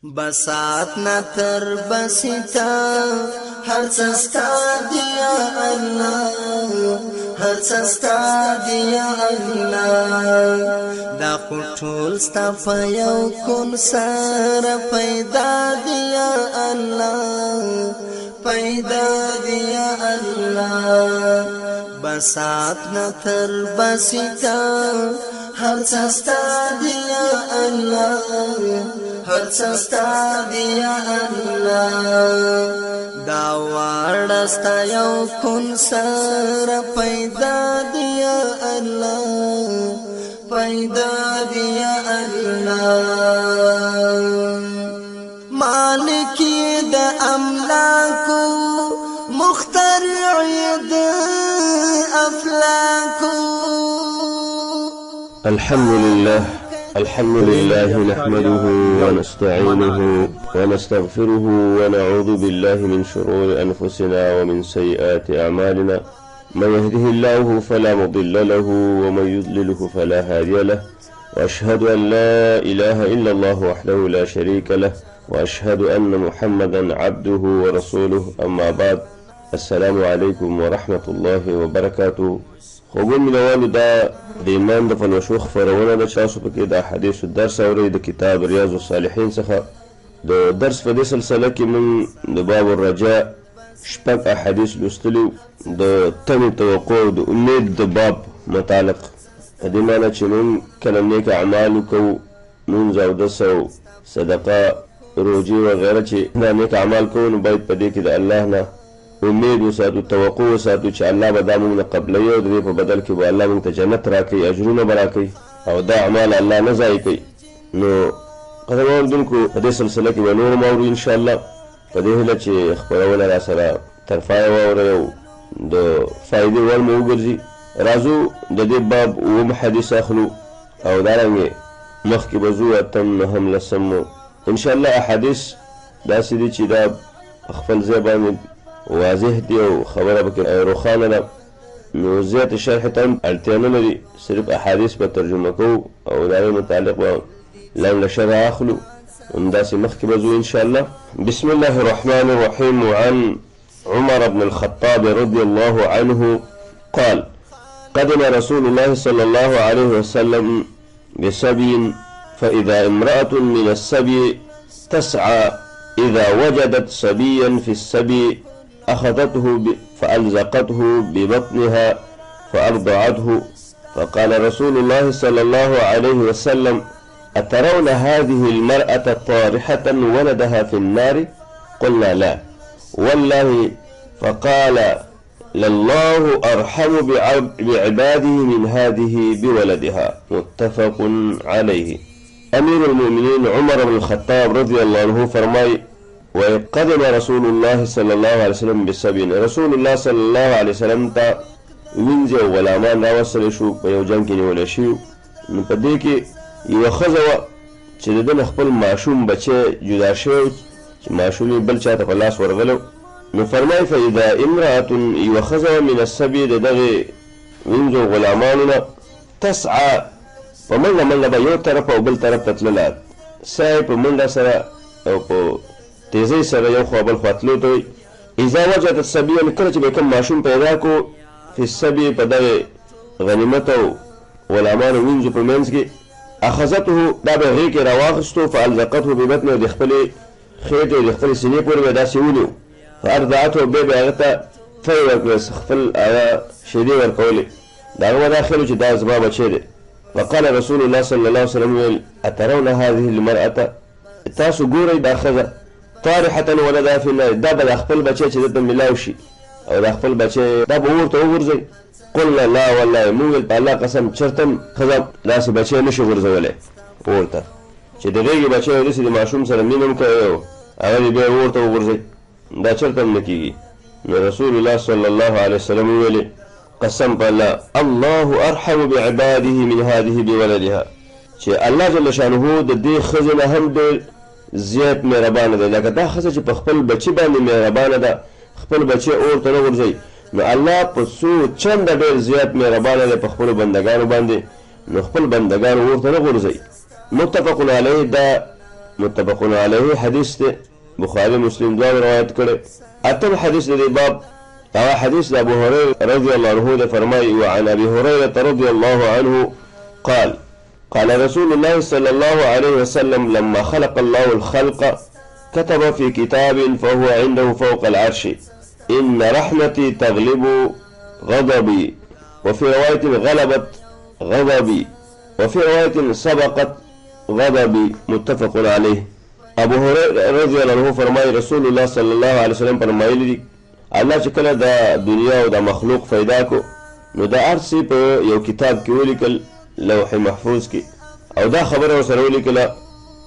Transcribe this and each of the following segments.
بسات نتر بسیتا هر سستا دیا اللہ هر سستا دیا اللہ دا خطول ستا فیو کن سار پیدا دیا اللہ پیدا دیا اللہ بسات نتر بسیتا هر سستا دیا اللہ هر سستا دیا اللہ دا وارستا یو کن سر پیدا دیا اللہ پیدا دیا اللہ مالکی دا املاکو مخترعی دا افلاکو الحمد لله نحمده ونستعينه ونستغفره ونعوذ بالله من شرور أنفسنا ومن سيئات أعمالنا من يهده الله فلا مضل له ومن يضلله فلا هادي له وأشهد أن لا إله إلا الله وحده لا شريك له وأشهد أن محمدا عبده ورسوله أما بعد السلام عليكم ورحمة الله وبركاته. خوبون مینوالو دا د ایمان د پلوشې خپرونه ده چې تاسو پکې د احادیثو درس اورئ د کتاب ریاض الصالحین څخه. د درس په دې سلسله کې موږ د باب الرجاء شپږ احادیث لوستلي د تمې توقع او د امید د باب متعلق، په دې معنی چې موږ کله نیک اعمال وکړو، لمونځ اودس او صدقه روژې وغیره چې دا نیک اعمال کوو، نو باید په دې کې د الله نه امید وساتو، توقع وساتو چې الله به دا موږ نه قبلوي او د دې په بدل کې به الله موږ ته جنت راکوي، اجرونه به راکوي او دا اعمال الله نه ضایع کوي. نو قدرمنو اورېدونکو، په دې سلسله کې به نور هم اورو انشاءالله، په دې هیله چې خپرونه را سره تر پایه واورئ او د فایدې وړ مو وګرځي. راځو د دې باب اووم حدیث اخلو او دارنګې مخکې به ځو اتم نهم لسم انشاءالله. احادیث داسې دي چې دا خپل ځای باندې واضح دی او خبره پکې روښانه ده، نو زیات شرح ته هم اړتیا نه لري، صرف احادیث به ترجمه کوو او د هغې متعلق به لنډه شرح اخلو، همداسې مخکې به ځو انشاءالله. بسم الله الرحمن الرحيم. وعن عمر بن الخطاب رضي الله عنه قال قدم رسول الله صلى الله عليه وسلم بسبي فإذا امرأة من السبي تسعى إذا وجدت سبيا في السبي أخذته فألزقته ببطنها فأرضعته، فقال رسول الله صلى الله عليه وسلم أترون هذه المرأة طارحة ولدها في النار؟ قلنا لا والله، فقال لله أرحم بعباده من هذه بولدها، متفق عليه. أمير المؤمنين عمر بن الخطاب رضي الله عنه فرمای وقدم رسول الله صلى الله عليه وسلم بسبعين، رسول الله صلى الله عليه وسلم ته وینځي او غلامان راوستل شو، په یو جنګ کې نیول شوي. نو په دې کې یوه ښځه وه چې د ده نه خپل ماشوم بچی جدا شوی، چې ماشوم یې بل چا ته په لاس ورغلی. نو فرمایي فاذا امرأة یوه ښځه وه من السبي د دغې وینځو غلامانو نه تسعى په منډه منډه به یو طرف او بل طرف ته تلله، سعی په منډه سره او په تیزۍ سره یو خوا بل خوا تلو ته وایي. اذا وجدت سبیا، کله چې به کوم ماشوم پیدا کو فی السبي په دغې غنیمت او غلامانو وینځو په منځ کې، اخذته دا به هغې کې راواخیستو، فالزقته ببطنه، د خپلې خېټې او د خپلې سینې پورې به داسې ونیو، فارضعته بیا به هغه ته فی ورکړه، خپل هغه شیدې ورکولې، د هغه به دا خیل چې دا زما بچی دی. فقال رسول الله صلى الله عليه وسلم ویل اترون هذه المرأة، تاسو ګورئ دا ښځه طارحة ولدها في النار، دا به د خپل بچی چې دته میلاو شي او د خپل بچی دا به ورته وغورځوي. قلنا لا والله، موږ ویل په الله قسم چېرته هم ښځه داسې بچی نشي غورځولی ورته، چې د غېږې بچی او داسې د ماشوم سره مینه هم کوي او هغه دې بیا ورته وغورځوي، دا چېرته هم نه کېږي. نو رسول الله صلی الله علیه وسلم ویلې قسم په الله الله ارحم بعباده من هذه بولدها، چې الله جل شانه د دې ښځې نه هم ډېر زیات مهربانه دی، لکه دا ښځه چې په خپل بچي باندې مهربانه ده، خپل بچی اور ته نه غورځوي، نو الله په څو چنده ډېر زیات مهربانه دی په خپلو بندګانو باندې، نو خپل بندګان ورته نه غورځوي. متفق علیه، دا متفق علیه حدیث ته بخاری مسلم دواړه روایت کړي. اتم حدیث دې باب هغه حدیث ابو هريره رضی الله عنه ده فرمایي وعن ابي هريره رضي الله عنه قال قال رسول الله صلى الله عليه وسلم لما خلق الله الخلق كتب في كتاب فهو عنده فوق العرش إن رحمتي تغلب غضبي وفي رواية غلبت غضبي وفي رواية سبقت غضبي متفق عليه. ابو هريره رضی الله عنه فرمایي رسول الله صلی الله علیه وسلم فرمایلی دي الله چې کله د دنیا او د مخلوق پیدا کو نو د ارسی په یو کتاب کې ولیکل لوح محفوظ کې او دا خبره سره ولیکل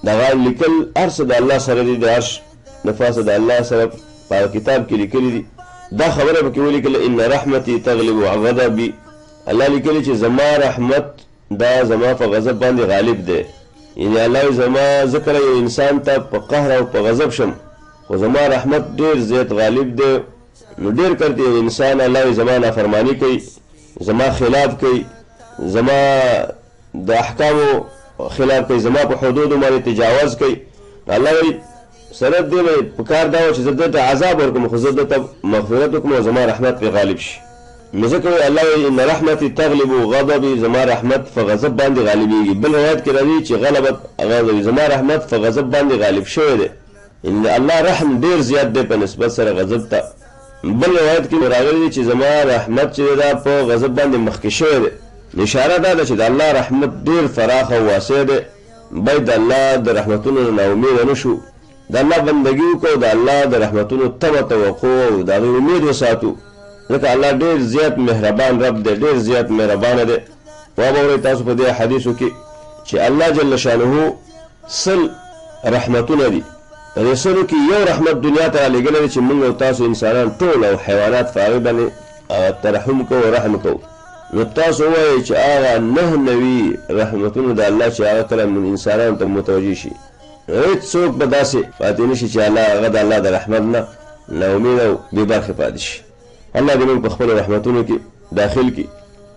دا لیکل ارس د الله سره دي د عرش نفاس د الله سره په کتاب کې لیکل دي دا خبره به کې ولیکل ان رحمتي تغلب غضبي الله لیکلی چې زما رحمت دا زما په غضب باندې غالب دی یعنی الله زما ذکر یو انسان ته په قهر او په غضب شم خو زما رحمت ډیر زیات غالب دی نو ډیر کرتی انسان الله زما نافرمانی کوي زما خلاف کوي زما د احکامو خلاف کوي زما په حدود باندې تجاوز کوي الله سره دې په کار دا چې زه د عذاب ورکوم خو زه د مغفرت وکم او زما رحمت په غالب شي نو ځکه الله ان رحمتي تغلب غضبي زما رحمت په غضب باندې غالبيږي. بل روایت کې راځي چې غلبت غضبي زما رحمت په غضب باندې غالب شوی دی ان الله رحم ډیر زیات دی په نسبت سره غضب ته. بل روایت کې راغلی چې زما رحمت چې دا په غضب باندې مخکې شوی دی اشاره ده چې د الله رحمت ډیر فراخ او واسع دی باید الله د رحمتونو نه امید نشو د الله بندګي وکړو د الله د رحمتونو تمه توقع او د امید وساتو ځکه الله ډیر زیات مهربان رب دی ډیر زیات مهربان دی. واورئ تاسو په دې حدیثو کې چې الله جل شانه سل رحمتونه دي په دې سلو کې یو رحمت دنیا ته رالیږلی چې موږ او تاسو انسانان ټول او حیوانات په هغې باندې ترحم کوو او رحم کوو نو تاسو ووایئ چې هغه 99 رحمتونه د الله چې هغه کله انسانانو ته متوجه شي هیڅ څوک به داسې پاتې نه شي چې هغه د الله د رحمت نه ناامید او بې برخې پاتې شي. الله دې موږ په خپلو رحمتونو کې داخل کړي.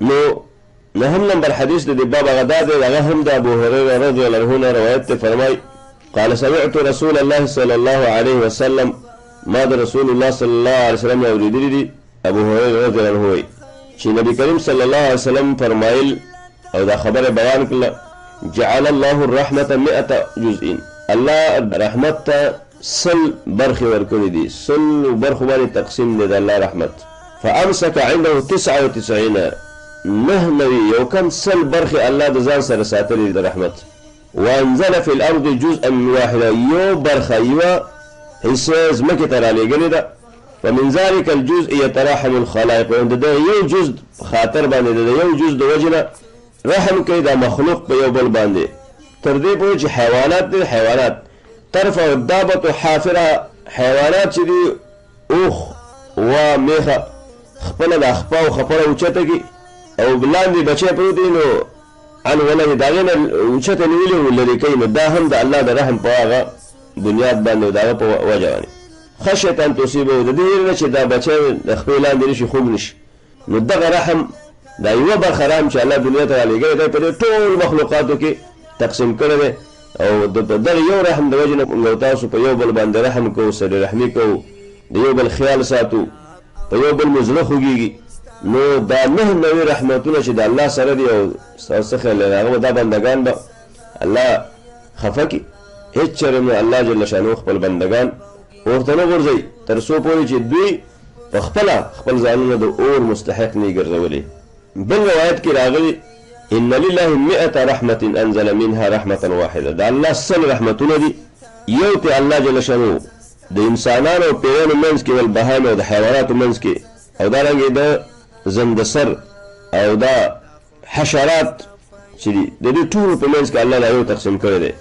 نو نهم نمبر حدیث د دې باب هغه دا دی هغه هم د ابو هريره رضی الله عنه روایت ته فرمایي قال سمعت رسول الله صلى الله عليه وسلم ما د رسول الله صلی الله علیه وسلم اوریدلی دي ابو هريره رضی الله عنه وایي چې نبی کریم صلی الله علیه وسلم فرمایل او دا خبره بیان کړه جعل الله الرحمة 100 جزء الله رحمت ته سل برخې ورکړي دي سل برخو باندې تقسیم دی د الله رحمت فامسك عنده 99 نهنوي یو کم سل برخې الله د ځان سره ساتلي د رحمت وانزل في الارض جزءا واحدا یو برخه یو حصه ځمکې ته رالیږلې ده ومن ذلك الجزء يتراحم الخلائق وعند ده یو جزء خاطر باندې ده یو جزء د وجنه رحم کوي د مخلوق په یو بل باندې تر دې پورې چې حیوانات دي حیوانات ترفع الدابة حافره حیوانات چې دي اوخ و میخه خپل د خپا او خپره اوچته کی او بلاندې بچي پروت دي نو ان ولې داغه اوچته نیولې ولري کوي نو دا هم د الله د رحم په هغه بنیاد باندې دا په وجه باندې خشیت ان تصيبه د دې نه چې دا بچي د خپل لاندې نشي خوب نشي نو دغه رحم دا یو برخه رحم چې الله دنیا ته لګي دا په ټول مخلوقاتو کې تقسیم کړی او دغه یو رحم د وجه نه تاسو په یو بل باندې رحم کوو سره رحمي کوو د یو بل خیال ساتو په یو بل مزله خوږي نو دا 99 رحمتونه چې د الله سره دی او څخه لږه دا بندگان به الله خفقي هیڅ چرنه الله جل شانه خپل بندگان ورته نه ورځي تر څو پورې چې دوی په خپل ځانونه د اور مستحق نه ګرځولي. بل روایت کې راغلي ان لله 100 رحمه انزل منها رحمه واحده دا الله سل رحمتونه دي یو ته الله جل شانه د انسانانو او پیرانو منځ کې ول بهانه د حیواناتو منځ کې او دا رنګ د زندسر او دا حشرات چې د دې ټول په منځ کې الله لا یو تقسیم کړی دی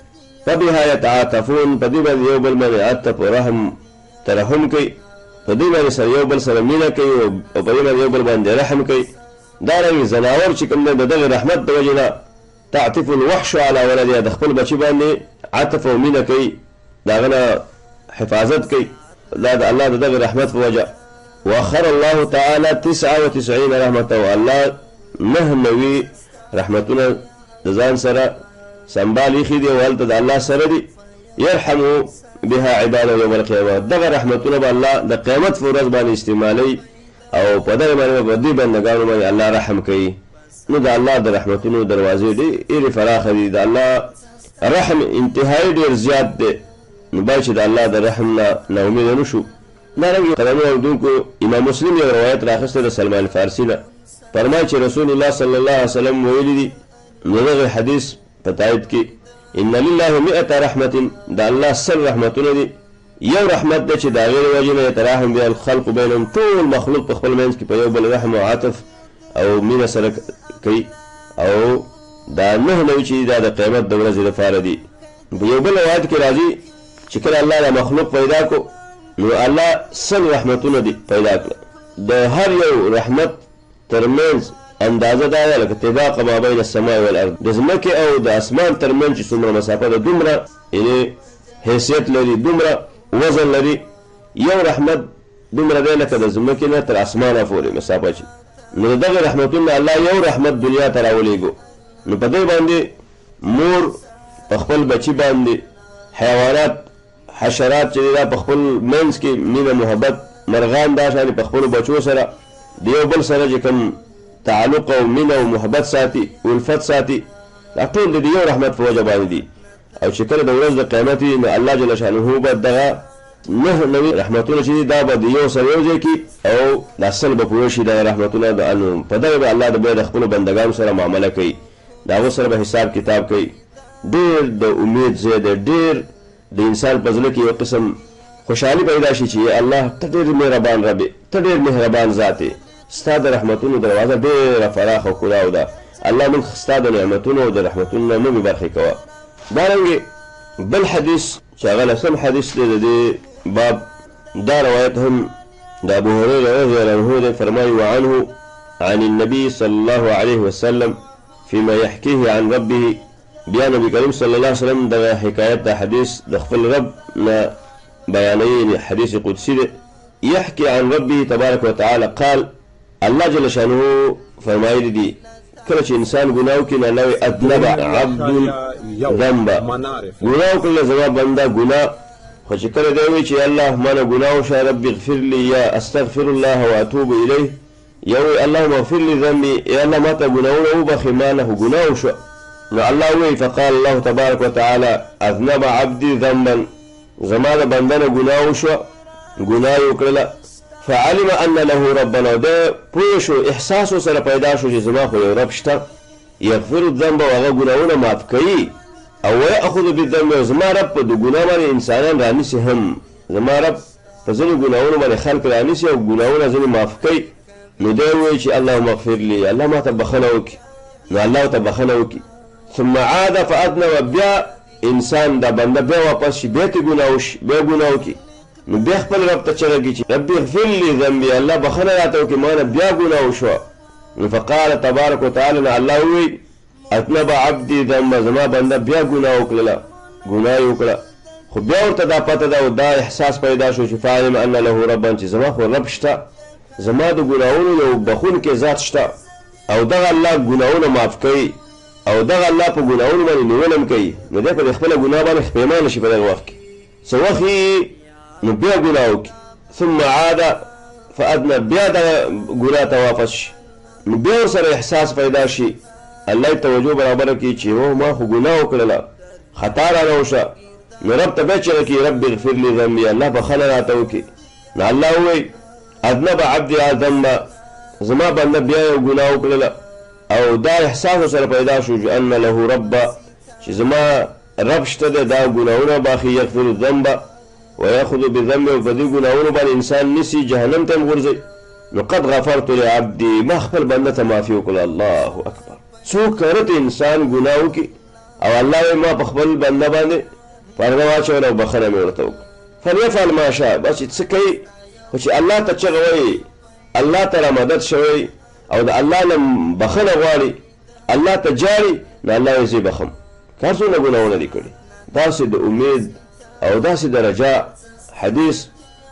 فبها يتعاطفون په دې باندې یو بل باندې عطف او رحم ترحم کوي په دې باندې سره یو بل سره مینه کوي او په دې باندې یو بل باندې رحم کوي دا رنګ زناور چې کوم د دغه رحمت د وجه نه تعطف الوحش على ولدها د خپل بچي باندې عطف او مینه کوي داغه نه حفاظت کوي دا د الله دغه رحمت په وجه واخر الله تعالى 99 رحمته الله 99 رحمتونه د ځان سره سنبالي خې دی ولته د الله سره دي يرحم بها عباده يوم القيامه. دغه رحمتونه به الله د قیامت په ورځ باندې استعمالي او په دغه باندې به دې بندګانو باندې الله رحم کوي. نو د الله د رحمتونو دروازې ډېرې فراخه دي. د الله رحم انتهایی ډېر زیات دی. نو باید چې د الله د رحم نه ناامیده نه شو. دارنګې قدرمنو اورېدونکو امام مسلم یو روایت راخیستی د سلمان فارسي نه، فرمایي چې رسول الله صلی الله علیه وسلم ویلي دي نو دغه حدیث په تایید کې ان لله 100 رحمت، د الله 100 رحمتونه دي. یو رحمت دی چې د هغې د وجې نه یتراحم بها الخلق بینهم، ټول مخلوق په خپل منځ کې په یو بل رحم او عطف او مینه سره کوي. او دا 9 نوي چې دا د قیامت د ورځې لپاره دي. په یو بل روایت کې راځي چې کله الله دا مخلوق پیدا کو نو الله 100 رحمتونه دي پیدا کړه. د هر یو رحمت ترمنځ اندازه دا ده لکه طباق ما بین السماء والارض، د ځمکې او د اسمان ترمنځ چې څومره مسافه ده دومره یعنې حیثیت لري، دومره وزن لري. یو رحمت دومره دی لکه د ځمکې نه تر اسمانه پورې مسافه چې. نو دغه رحمتونه الله یو رحمت دنیا ته راولېږو. نو په دې باندې مور په خپل بچي باندې، حیوانات حشرات چې دا په خپل منځ کې مینه محبت، مرغان دا شانې په خپلو بچو سره د یو بل سره چې کوم تعلق او مینه او محبت ساتي، الفت ساتي، دا ټول د یو رحمت په وجه باندې دي. او چې کله د ورځ د قیامت وي نو الله جل شانه به دغه 9 نوي رحمتونه چې دي دا به د یو سره یو ځای کړي او دا 100 به پوره شي دغه رحمتونه. په دغه به الله د خپلو بندګانو سره معامله کوي، د هغو سره به حساب کتاب کوي. ډېر د امید ځای دی، ډېر د انسان په زړه کې یو قسم خوشحالي پیدا شي چې الله ته ډېر مهربان رب یې، ته ډېر مهربان ذات یې، ستا د رحمتونو دروازه ډېره پراخه او کلاو ده. الله موږ ستا د نعمتونو او د رحمتونو نه مې برخې کوه. دارنګې بل حدیث چې هغه 10 حدیث دی د دې باب، دا روایت هم د ابو هريره رضی الله عنه دی. فرمایي وعنه عن النبي صلى الله عليه وسلم فيما يحكيه عن ربه، بیا نبی کریم صلی الله علیه وسلم دغه حکایت د حدیث د خپل رب نه بیانوي، حدیث قدسی دی. يحكي عن ربه تبارك وتعالى قال، الله جل شانه فرمایلی دي کله چې انسان ګناه وکړي نو الله اذنب عبد ذنبا، ګناه وکړله زما بنده ګناه، خو چې کله دی وایي چې الله ما نه ګناه وشه رب اغفر لي یا استغفر الله واتوب الیه، یا وایي اللهم اغفر لي ذنبي، یا الله ما ته ګناهونه وبخې ما نه ګناه وشوه، نو الله وایي فقال الله تبارك وتعالى اذنب عبدي ذنبا، زما د بنده نه ګناه وشوه، ګناه یې وکړله. فعلم ان له ربنا، ده پوه شو احساس سره پیدا شو چې زما خو یو رب شته یغفر الذنب، هغه ګناهونه معاف کوي، او ویأخذ بالذنب، زما رب په د ګناه باندې انسانان رانیسي، هم زما رب په ځینې ګناهونو باندې خلق رانیسي او ګناهونه ځینې معاف کوي. نو دی وایي چې اللهم اغفر لي، الله ما ته بخښنه وکړي، نو الله ته بخښنه وکړي. ثم عاد فاذنب، بیا انسان دا بنده بیا واپس شي، بیا ته ګناه وشي، بیا ګناه وکړي، نو بیا خپل رب ته چغه کړي چې رب اغفر لي ذنبي، الله بخښنه راته وکړي ما نه بیا ګناه وشوه. نو فقال تبارک وتعالى، الله وایي اذنب عبدي ذنبا، زما بنده بیا ګناه وکړله، ګناه یې وکړه، خو بیا ورته دا پته ده او دا احساس پیدا شو چې فعلم ان له ربا، چې زما خو رب شته، زما د ګناهونو یو بخونکی ذات شته، او دغه الله ګناهونه معاف کوي، او دغه الله په ګناهونو باندې نیول کوي. نو دی په خپله ګناه باندې پښیمانه شي په دغه وخت کې، څه وخت نو بیا ګناه وکړي. ثم عاد فاذنب، بیا دغه ګناه ته واپس شي، نو بیا ورسره احساس پیدا شي، الله یې توجه برابره کړي چې ما خو ګناه وکړله، خطا رانه وشه، نو رب ته بیا چغه کړي رب اغفر لي ذنبي، الله بخښنه راته وکړي. نو الله ووایي اذنب عبدي ذنبا، زما بنده بیا یو ګناه وکړله، او دا احساس سره پیدا شو چې ان له رب، چې زما رب شته دی، دا ګناهونه باخي یغفر الذنب ويأخذ بالذنب، او په دې ګناهونو باندې انسان نیسي جهنم ته هم غورځوي. نو قد غفرت لعبدي، ما خپل بنده ته معافي وکړه. الله اکبر. څوک کرت انسان ګناه وکړي او الله وایي ما په خپل بنده باندې پرده واچوله او بخښنه مې ورته وکړه. فليفعل ما شاء، بس څه کوي خو چې الله ته چغه وایي، الله ته را مدد شوی او د الله نه بخښنه غواړي، الله ته جاړي، نو الله یې زه بخښم. که هر څومره ګناهونه دي کړي. داسې د امید او داسې د رجا حدیث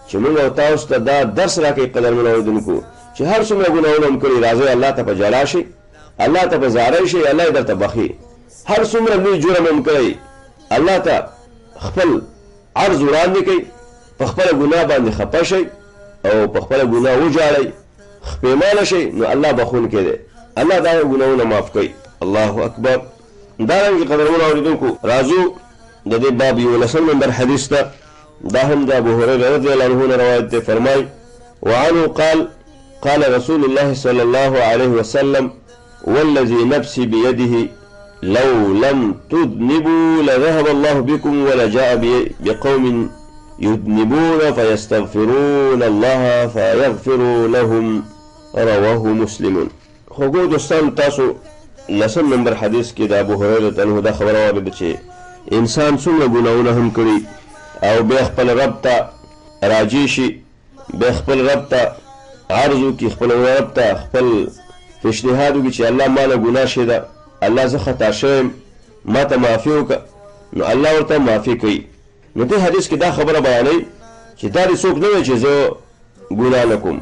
چې موږ او تاسو ته دا درس راکوي قدرمنو اورېدونکو، چې هر څومره ګناهونه هم کړي راځئ الله ته په ژړا شئ، الله ته په زارۍ شئ، الله یې درته بخښي. هر څومره لوی جرم هم کړی الله ته خپل عرض وړاندې کوي، په خپله ګناه باندې خفه شئ او په خپله ګناه وژاړئ، خپېمانه شئ، نو الله بخونکی دی، الله دا ګناهونه معاف کوي. الله اکبر. دارنګې قدرمنو اورېدونکو راځو د دې باب 11 نمبر حدیث ته. دا هم د ابو هريره رضی الله عنه روایت دی. فرمای وعنه قال قال رسول الله صلى الله عليه وسلم والذي نفسي بيده لو لم تذنبوا لذهب الله بكم ولجاء بقوم يذنبون فيستغفرون الله فيغفر لهم رواه مسلم. خوګو دوستان تاسو 10 نمبر حدیث کې د ابو هريره عنه دا خبره واورېده چې انسان څومره ګناهونه هم کړي او بیا خپل رب ته راجع شي، بیا خپل رب ته عرض وکړي، خپل رب ته خپل اجتهاد وکړي چې الله ما نه ګناه شوې ده، الله زه خطا شوی یم، ما ته معافي وکړه، نو الله ورته معافي کوي. نو دې حدیث کې دا خبره بیانوي چې دا دې څوک نه وي چې زه ګناه نه کوم،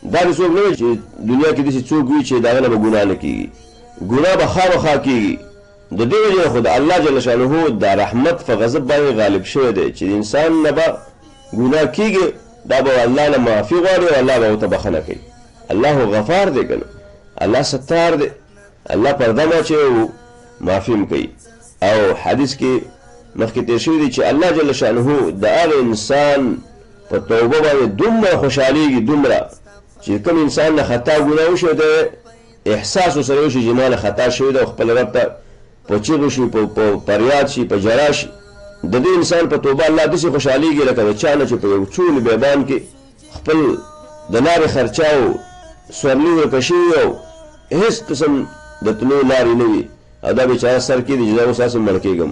دا دې څوک نه وي چې دنیا کې داسې څوک وي چې د هغه نه به ګناه نه کېږي، ګناه به خامخا کېږي. د دې وجې خو د الله جل شانه د رحمت په غضب باندې غالب شوی دی چې د انسان نه به ګناه کېږي، دا به الله نه معافي غواړي او الله به ورته بخښنه کوي. الله غفار دی که نه، الله ستار دی، الله پرده ماچوي او معافي هم کوي. او حدیث کې مخکې تېر شوي دي چې الله جل شانه د هغه انسان په توبه باندې دومره خوشحالېږي، دومره چې کوم انسان نه خطا ګناه وشوی دی، احساس ورسره وشي چې ما نه خطا شوې ده او خپل رب ته په چیغو شي، په فریاد شي، په ژړا شي، د دې انسان په توبه الله داسې خوشحالېږي لکه د چا نه چې په یو څولي بیابان کې خپل د لارې خرچه او سورلي ورکه شوي او هېڅ قسم د تلو لارې نه وي او دا بېچاره سر کې دي چې دا اوس هسې مړ کېږم،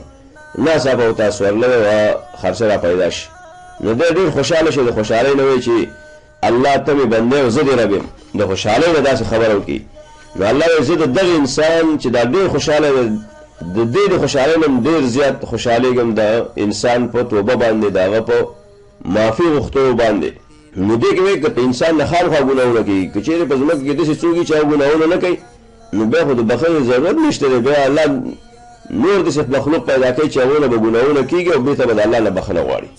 ناڅاپه ورته سورلی او خرچه را پیدا شي، نو دی ډېر خوشحاله شي. د خوشحالۍ نه وایي چې الله ته مې بندی او زه دې رب یم، د خوشحالۍ نه داسې خبره وکړي. نو الله وایي زه د دغه انسان چې دا ډېر خوشحاله دی، د دې د خوشحالۍ نه ډېر زیات خوشحالېږم د انسان په توبه باندې، د هغه په معافي غوښتو باندې. نو دې کې وایي که په انسان نه خامخا ګناهونه کوي، که چېرې په ځمکه کې داسې څوک وي چې هغه ګناهونه نه کوي، نو بیا خو د بخښنې ضرورت نشته دی، بیا الله نور داسې مخلوق پیدا کوي چې هغونه به ګناهونه کېږي او بېرته به د الله نه بخښنه غواړي.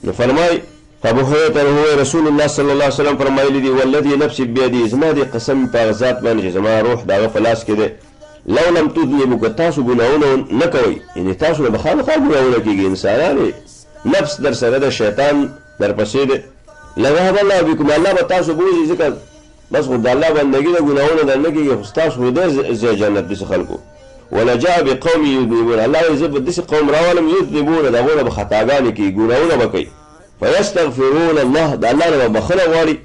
نو فرمایي ابو هريره عنه رسول الله صلی الله علیه وسلم فرمایلی دي والذي نفسي بيده، زما دې قسم په هغه ذات باندې چې زما روح د هغه په لاس کې دی، لو لم تذنبوا که تاسو ګناهونه نه کوئ، یعنې تاسو نه به خامخا ګناهونه کېږي، انسانان نفس در سره د شیطان در پسې دی، لذهب الله بكم، الله به تاسو بوځي، ځکه بس خو د الله بندګي د ګناهونه در نه کېږي، خو ستاسو خو ډېر ځای جنت داسې خلکو. ولجاء بقوم يذنبون، الله وایي زه به داسې قوم راولم یذنبون، د هغو نه به خطاګانې کوي، ګناهونه به کوي، فیستغفرون الله، د الله نه به بخښنه غواړي،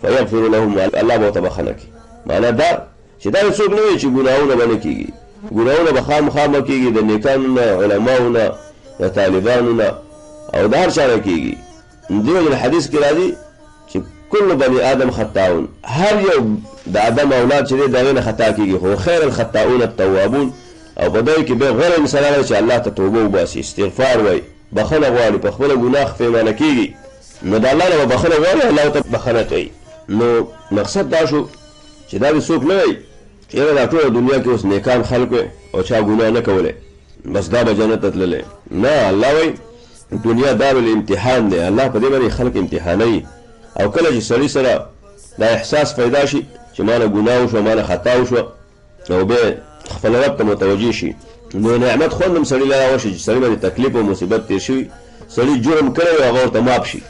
فیغفر لهم، الله به ورته بخښنه کوي. معنا دا چې دا څوک نه وي چې ګناهونه به نه کېږي، ګناهونه به خامخا به کېږي، د نیکانو نه، علماو نه، د طالبانو نه او د هر چا نه کېږي. دې وجې حدیث کې راځي چې کل بني آدم خطاؤن، هر یو د آدم اولاد چې دی د هغې نه خطا کېږي، خو خیر الخطاؤون التوابون، او په دغې کې بیا غوره انسانان چې الله ته توبه وباسي، استغفار وایي، بخښنه غواړي، په خپله ګناه خفېمانه کېږي، نو د الله نه به بخښنه غواړي، الله ورته بخښنه کوي. نو مقصد دا شو چې دا دې څوک نه وایي چې یاره دا ټوله دنیا کې اوس نیکان خلک وی او چا ګناه نه کولی بس دا به جنت ته تللی، نه، الله وایي دنیا دارالامتحان دی، الله په دې باندې خلک امتحانوي، او کله چې سړي سره دا احساس پیدا شي چې ما نه ګناه وشوه، ما نه خطا وشوه، او بیا خپل رب ته متوجه شي، نو نعمت خوند هم سړي له راوشي چې سړي باندې تکلیف او مصیبت تېر شوي، سړي جرم کړی او هغه ورته معاف شي،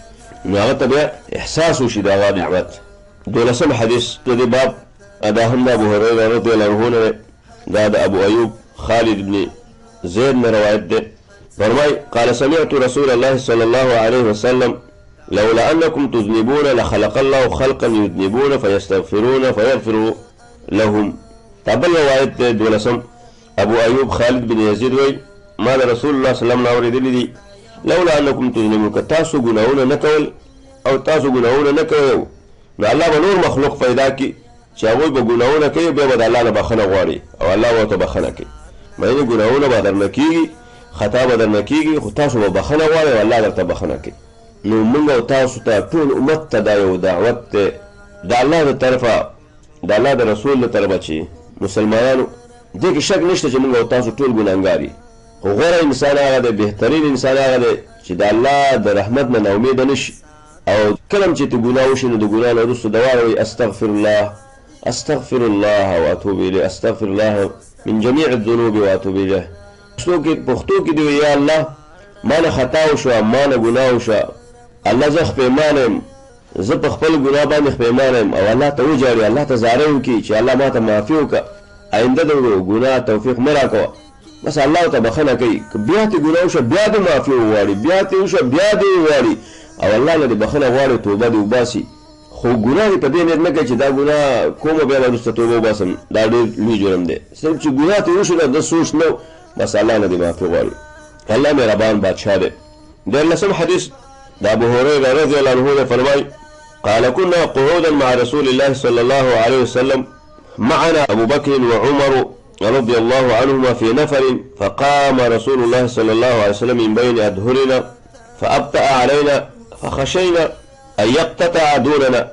نو هغه ته بیا احساس وشي د هغه نعمت. 12 حدیث د دې باب دا هم د ابو هريره رضی الله عنه نه، دا د ابو ایوب خالد بن زید نه روایت دی. فرمای قال سمعت رسول الله صلى الله عليه وسلم لولا انكم تذنبون لخلق الله خلقا يذنبون فيستغفرون فيغفر لهم. تابل روایت دی 12 ابو ایوب خالد بن یزید وی ما د رسول الله صلی الله علیه وسلم اوریدلی دي لولا انکم تذنبون، که تاسو ګناهونه نه کول او تاسو ګناهونه نه کوئ، نو الله به نور مخلوق پیدا کړي چې هغوی به ګناهونه کوي، بیا به د الله نه بخښنه غواړي او الله به ورته بخښنه کوي. معنې ګناهونه به درنه کېږي، خطا به درنه کېږي، خو تاسو به بخښنه غواړئ او الله درته بخښنه کوي. نو موږ او تاسو ته ټول امت ته دا یو دعوت دی د الله د طرفه، د الله د رسول له طرفه چې مسلمانانو دې کې شک نشته چې موږ او تاسو ټول ګناهګار یو، غوره انسان هغه دی، بهترین انسان هغه دی چې د الله د رحمت نه ناامیده نه شي. او کله هم چې ته ګناه وشي نو د ګناه نه وروسته دعا وایي استغفر الله استغفر الله واتوب الیه، استغفر الله من جميع الذنوب واتوب الیه. پښتو کې دی یا الله ما نه خطا وشوه، ما نه ګناه وشوه، الله زه خپېمانه یم، زه په خپل ګناه باندې خپېمانه یم، او الله ته وجاړي، الله ته زاره وکړي چې الله ما ته معافي وکړه، آینده د ګناه توفیق مه راکوه. بس الله ته بخښنه کوي. که بیا دې ګناه وشوه بیا دې معافي وغواړي، بیا دې وشوه بیا دې وغواړي او الله نه دې بخښنه غواړي، توبه دې وباسي. خو ګناه دې په دې نیت نه کوي چې دا ګناه کومه بیا به وروسته توبه وباسم، دا ډېر لوی جرم دی. صرف چې ګناه ترې وشو د سوچ نه بس الله نه دې معافي غواړي. الله مهربان بادشاه دی. 14 حدیث د ابو هريره رضی الله عنه فرمایي قال كنا قعودا مع رسول الله صلى الله عليه وسلم معنا أبو بكر وعمر رضي الله عنهما في نفر، فقام رسول الله صلى الله عليه وسلم من بين أظهرنا فأبطأ علينا فخشينا أن يقتطع دوننا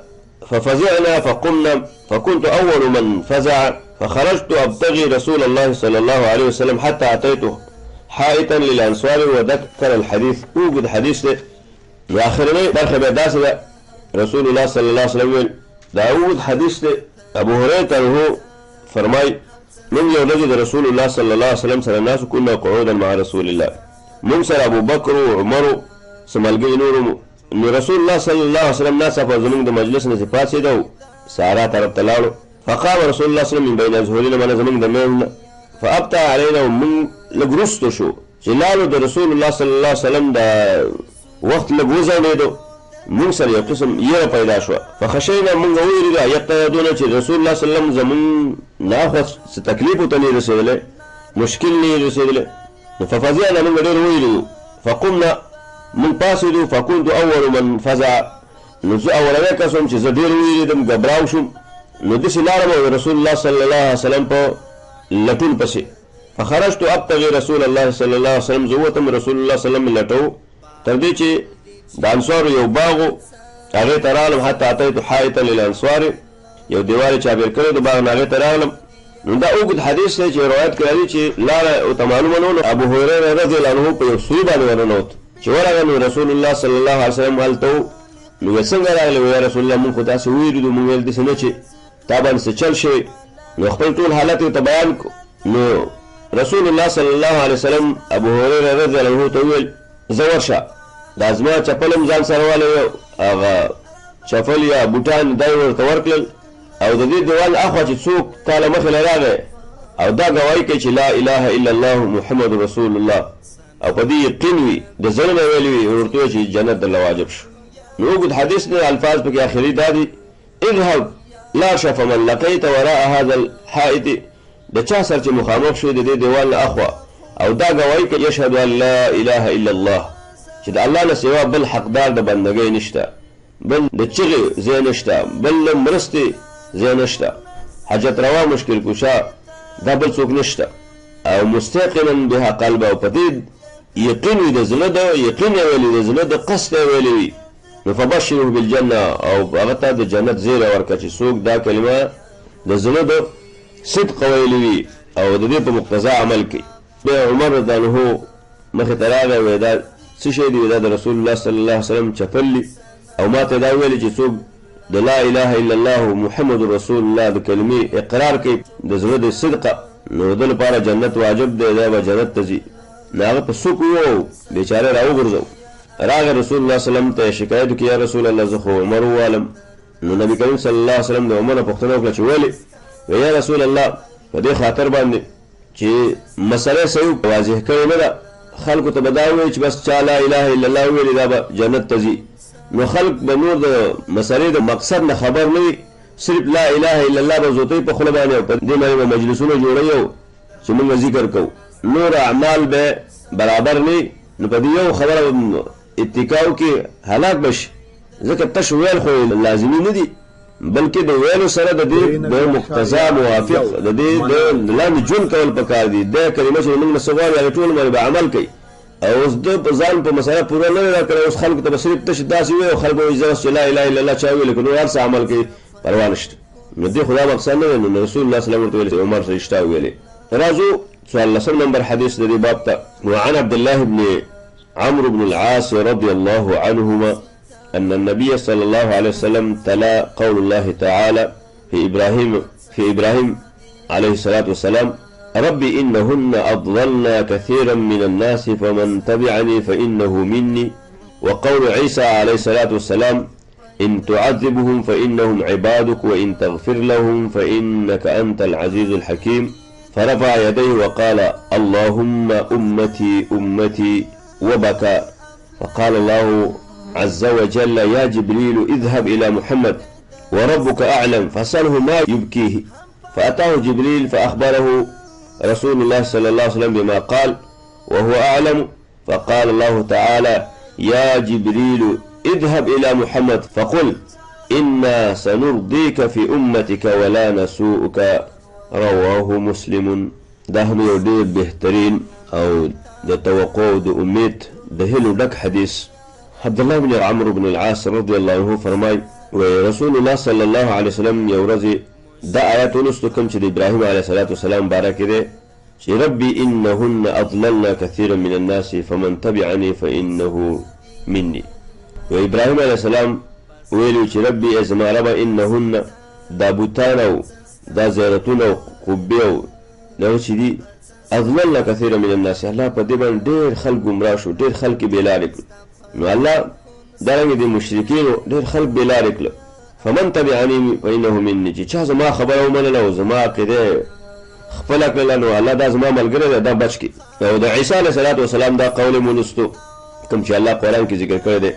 ففزعنا فقمنا، فكنت أول من فزع، فخرجت أبتغي رسول الله صلى الله عليه وسلم حتى أتيته حائطا للأنصار. وذكر الحديث اوجد حديث آخرني برخه بداسه رسول الله صلى الله عليه وسلم داود حديث ابو هريره عنه فرمای من يولد رسول الله صلى الله عليه وسلم سره الناس كنا قعودا مع رسول الله، من سره ابو بکر و عمر سملګي نور رسول الله صلى الله عليه وسلم ناس په زمونږ د مجلس نه صفات سیدو سارا طرف تلاړو. فقام رسول الله صلى الله عليه وسلم من بين ازهرنا من زمونږ د مېونه فابطا علينا ومن لګرستو شو چې لالو د رسول الله صلى الله عليه وسلم د وخت لږ وځنډېدو، موږ سره یو قسم یره پیدا شوه. فخشینا موږ وویرېده یقتدونه چې رسول الله صلی الله علیه وسلم زموږ نه خو څه تکلیف ورته نه رسېدلی، مشکل نه رسېدلی. نو ففزعنا موږ ډېر وویرېدو. فقمنا موږ پاڅېدو. فكنت اول من فزع، نو زه اولنی کس وم چې زه ډېر وویرېدم، ګبراو شوم. نو داسې لاړم او رسول الله صلی الله علیه وسلم په لټون پسې. فخرجت ابتغي رسول الله صلی الله علیه وسلم، زه ووتم رسول الله صلی الله علیه وسلم لټو تر دې چې د انصارو یو باغ و هغې ته راغلم. حتی اتیت حائطا للانصار، یو دیوال یې چاپېر کړی د باغ نه هغې ته راغلم. نو دا اوږد حدیث دی چې روایت کړی دی چې لاره ورته معلومه نه ابو هريره رضی الله عنه په یو سوی باندې ورننوت چې ورغی نو رسول الله صلی الله علیه وسلم هلته و. نو ویل څنګه راغلی؟ ویل رسول الله موږ خو داسې وویرېدو، موږ ویل داسې نه چې تا باندې څه چل شوی. نو خپل ټول حالت یې ورته بیان کړو. نو رسول الله صلی الله علیه وسلم ابو هريره رضی الله عنه ته وویل زه ورشه، دا زما چپل هم ځان سره والی و، هغه چپل یا بوټان دا یې ورته ورکړل او د دې دیوال اخوا چې څوک تا له مخې له راغی او دا ګواهي کوي چې لا اله الا الله محمد رسول الله او په دې یقین وي د زړه نه ویلي وي ورته وایي چې جنت درله واجب شو. نو اوږد حدیث نه الفاظ پکې آخري دا دي اذهب لا شف من لقيت وراء هذا الحائط، د چا سره چې مخامخ شوی د دې دیوال نه اخوا او دا ګواهي کوي یشهد ان لا اله الا الله چې د الله نه سوا بل حقدار د بندګۍ نشته، بل د چغې ځای نشته، بل د مرستې ځای نشته، حاجت روا مشکل کشا دا بل څوک نشته. او مستيقنا بها قلبه، او په دې یقین وي د زړه د یقین یې ویلي، د زړه د قصد یې ویلي وي. نو فبشره بالجنه، او هغه ته د جنت زیری ورکړه چې څوک دا کلمه د زړه د صدق ویلي وي او د دې په مقتضا عمل کوي. بیا عمر رضی الله عنه مخې ته راغی وایي دا څه شی دی؟ دا د رسول الله صلی الله علیه وسلم چپل دي او ما ته دا ویلي چې څوک د لا اله الا الله محمد رسول الله د کلمې اقرار کوي د زړه د صدقه، نو د لپاره جنت واجب دی، دا به جنت ته ځي. نو هغه په سوک وو بیچاره راوغورځو. راغی رسول الله صلی الله علیه وسلم ته شکایت وکړي یا رسول الله زه خو عمر ووالم. نو نبی کریم صلی الله علیه وسلم د عمر نه پوښتنه وکړه چې ولې؟ وی یا رسول الله په دې خاطر باندې چې مسله صحیح واضح کړې نه ده، خلکو ته به دا ووایي چې بس چا لا اله الا الله وویلي دا به جنت ته ځي. نو خلک به نور د مسلې د مقصد نه خبر نه وي، صرف لا اله الا الله به زوتوي په خوله باندې، په دې باندې به مجلسونه جوړوي چې موږ ذکر کوو، نور اعمال به برابر نه. نو په دې یو خبره اتکاو کې هلاک بشي، ځکه تش ویل خو لازمي نه دي، بلکې د ویلو سره د دې د مقتضا موافق د دې د لاندې جون کول پکار دي. د کلمه چې موږ سوال یا ټول باندې به عمل کوي او اوس د په ځان په مسله پوره نه راکړي. اوس خلکو ته صرف تش داسې وي او خلکو یې ځکه لا اله الا الله چا ویل کړي هر څه عمل کوي پروا نشته. نو دې خدا مقصد نه نو رسول الله صلی الله علیه وسلم ورته ویل عمر رښتا ویلي. راځو 14 نمبر حديث الذي بابته. وعن عبد الله بن عمرو بن العاص رضي الله عنهما أن النبي صلى الله عليه وسلم تلا قول الله تعالى في إبراهيم عليه الصلاة والسلام: ربي إنهن أضللن كثيرا من الناس فمن تبعني فإنه مني. وقول عيسى عليه الصلاة والسلام: إن تعذبهم فإنهم عبادك وإن تغفر لهم فإنك أنت العزيز الحكيم. فرفع يديه وقال: اللهم أمتي أمتي، وبكى. فقال الله عز وجل: يا جبريل اذهب إلى محمد وربك أعلم فاسأله ما يبكيه. فأتاه جبريل فأخبره رسول الله صلى الله عليه وسلم بما قال وهو أعلم. فقال الله تعالى: يا جبريل اذهب إلى محمد فقل إنا سنرضيك في أمتك ولا نسوءك. رواه مسلم. ده هم یو ډیر بهترین او د توقع او د امید د هیلو ډک حدیث. عبد الله بن عمرو بن العاص رضی الله عنه فرمای: رسول الله صلی الله علیه وسلم یو ورځ دا آیات ولوستو کوم چې د ابراهیم علیه السلام باره کې دی چې ربي انهن اضللن كثيرا من الناس فمن تبعني فانه مني. ابراهیم علیه السلام ویلو چې ربي ازما رب انهن دا بوتان او دا زیارتونه او قبې او دا چې دي اضللن كثيرا من الناس، الله په دې باندې ډېر خلک ګمراه شو، ډېر خلک یې بېلارې کړل. نو الله دارنګه د مشرکینو ډېر خلک بېلارې کړل. فمن تبعني فإنه مني، چې چا زما خبره ومنله او زما عقیده خپله کړله نو الله دا زما ملګری دی، دا بچ کړي. او د عیسی علیه السلام دا قول یې مولوستو کوم چې الله قرآن کې ذکر کړی دی،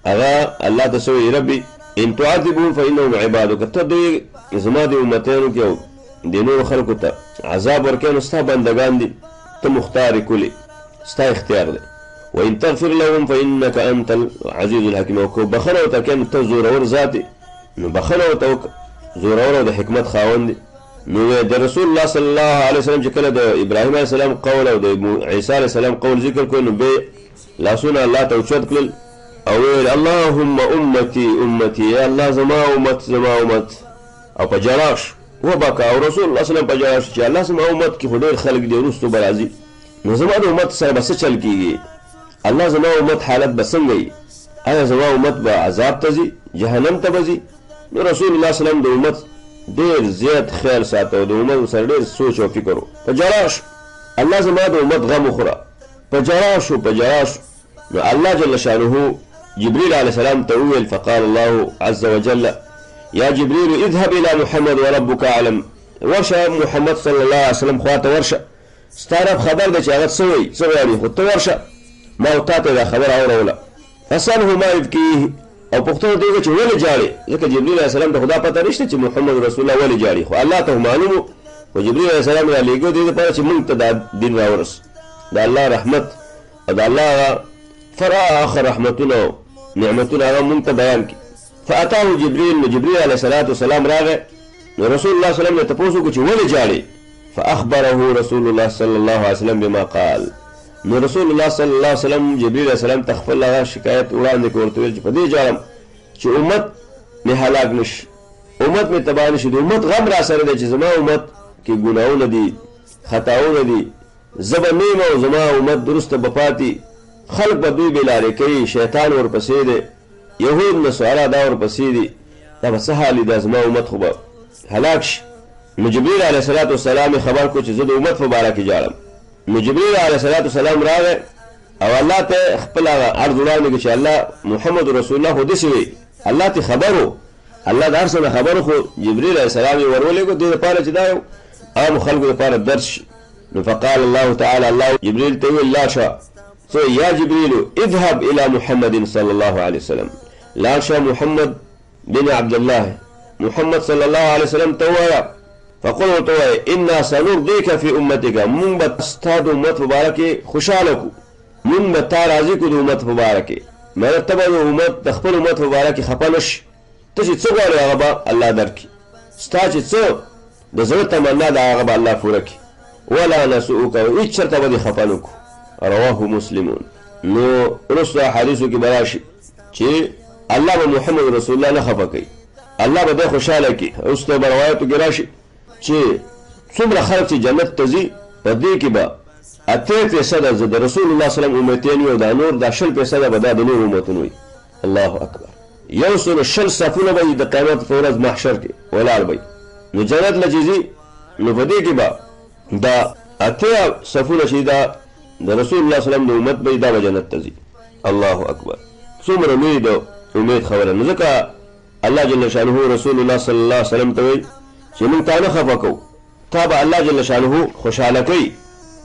هغه الله ته څه وایي: ربي ان تعذبهم فإنهم عبادک، ته دوی زما د امتیانو کې او د نورو خلکو ته عذاب ورکوې نو ستا بندګان دي، ته مختار یې کولې، ستا اختیار دی. وإن تغفر لهم فإنك أنت العزيز الحكيم، او که بخښنه ورته کوې نو ته زورور ذات یې، نو بخښنه ورته وکړه، زورور او د حکمت خاوند دی. نو د رسول الله صلی الله علیه وسلم چې کله د ابراهیم علیه السلام قول او د عیسی علیه السلام قول ذکر کړ نو به لاسونه الله ته اوچت کړل او ویل: اللهم امتي امتي، یا الله زما امت زما امت. او په جړا شو وبکه، او رسول الله صلی الله علیه وسلم په جړا شو چې الله زما امت کې خو ډېر خلک دي وروستو به راځي، نو زما د امت سره به څه چل کېږي؟ الله زما امت حالت به څنګه وي؟ آیا زما امت به عذاب ته ځي، جهنم ته به ځي؟ نو رسول الله صلی الله علیه وسلم د امت ډېر زیات خیال ساته او د امت سره ډېر سوچ او فکر و. په جړا شو الله زما د امت غم وخوره، په جړا شو په جړا شو. نو الله جل شانه جبريل عليه السلام تأويل، فقال الله عز وجل: يا جبريل اذهب إلى محمد وربك أعلم. ورشه محمد صلى الله عليه وسلم خواته ورشه، ستارب خبر ده چې هغه څه وایي څه وایي، خو ته ورشه ما او تا ته دا خبر اوروله. فاسأله ما يبكيه، او پوښتنه دې چې ولې جاړي، ځکه جبريل عليه السلام ته خدا پته نشته چې محمد رسول الله ولې جاړي، خو الله ته معلومه. او جبريل عليه السلام را لېږو دې لپاره چې موږ ته دا دین راورس، دا الله رحمت او دا الله فراخ رحمتونه نعمتونه هغه موږ ته بیان کړي. فأتاه جبريل، نو جبريل عليه الصلاة والسلام راغی، نو رسول الله صلی الله علیه وسلم ته تپوس وکړو چې ولې جاړي. فأخبره رسول الله صلی الله علیه وسلم بما قال، نو رسول الله صلی الله علیه وسلم جبريل علیه السلام ته خپل هغه شکایت وړاندې کړ، ورته ویل چې په دې جاړم چې امت مې هلاک نشي، امت مې تباه نشي، د امت غم را سره دی چې زما امت کې ګناهونه دي، خطاونه دي، زه به نه یم او زما امت درسته به پاتې، خلق به دوی بېلارې کوي، شیطان ورپسې دی، یهود نصارا دا ورپسې دي، دا به څه حال وي، دا زما امت خو به هلاک شي. نو جبريل علیه الصلاة والسلام خبر کو چې زه د امت په باره کې جاړم. نو جبريل علیه الصلاة والسلام راغی او الله ته خپل عرض وړاندې کړ چې الله محمد رسول الله خو داسې وایي، الله ته خبر و، الله د هر څه نه خبر، خو جبريل علیه السلام یې ورولېږو دې لپاره چې دا یو عام خلکو لپاره درس شي. نو فقال الله تعالی، الله جبريل ته ویل: لا شه، يا جبريل اذهب إلى محمد صلى الله عليه وسلم، لا شا محمد بن عبد الله، محمد صلى الله عليه وسلم تويا، فقل تويا إنا سنرضيك في أمتك، من بتستاد أمت مبارك خوشالك، من بتارازيك أمت مبارك، ما تبع أمت تخبر أمت مبارك خپلش، تجي تصغر يا غبا الله درك، استاجي تصو دزوت تمنا دا غبا الله فورك، ولا نسوك وإيش شرط بدي خپلك. رواه مسلمون. نو رسول حدیثو کې براشي چې الله به محمد رسول الله نه خفه کوي، الله به خوشاله کوي. اوس ته روایتو کې راشي چې څومره خلک چې جنت ته ځي په دې کې به 8% د رسول الله صلی الله علیه وسلم امتین یو دا نور دا 10% به دا د نور امتون وي. الله اکبر. 120 صفونه به د قیامت په ورځ محشر کې ولاړ وي. نو جنت لجزي نو په دې کې به دا 8 صفونه چې دا د رسول الله صلی الله علیه وسلم د امت به دا جنت ته ځي. الله اکبر. څومره امید خبره. نو ځکه الله جل شانه رسول الله صلی الله علیه وسلم ته وایي چې موږ تا نه خفه کوو، تا به الله جل شانه خوشحاله کوي.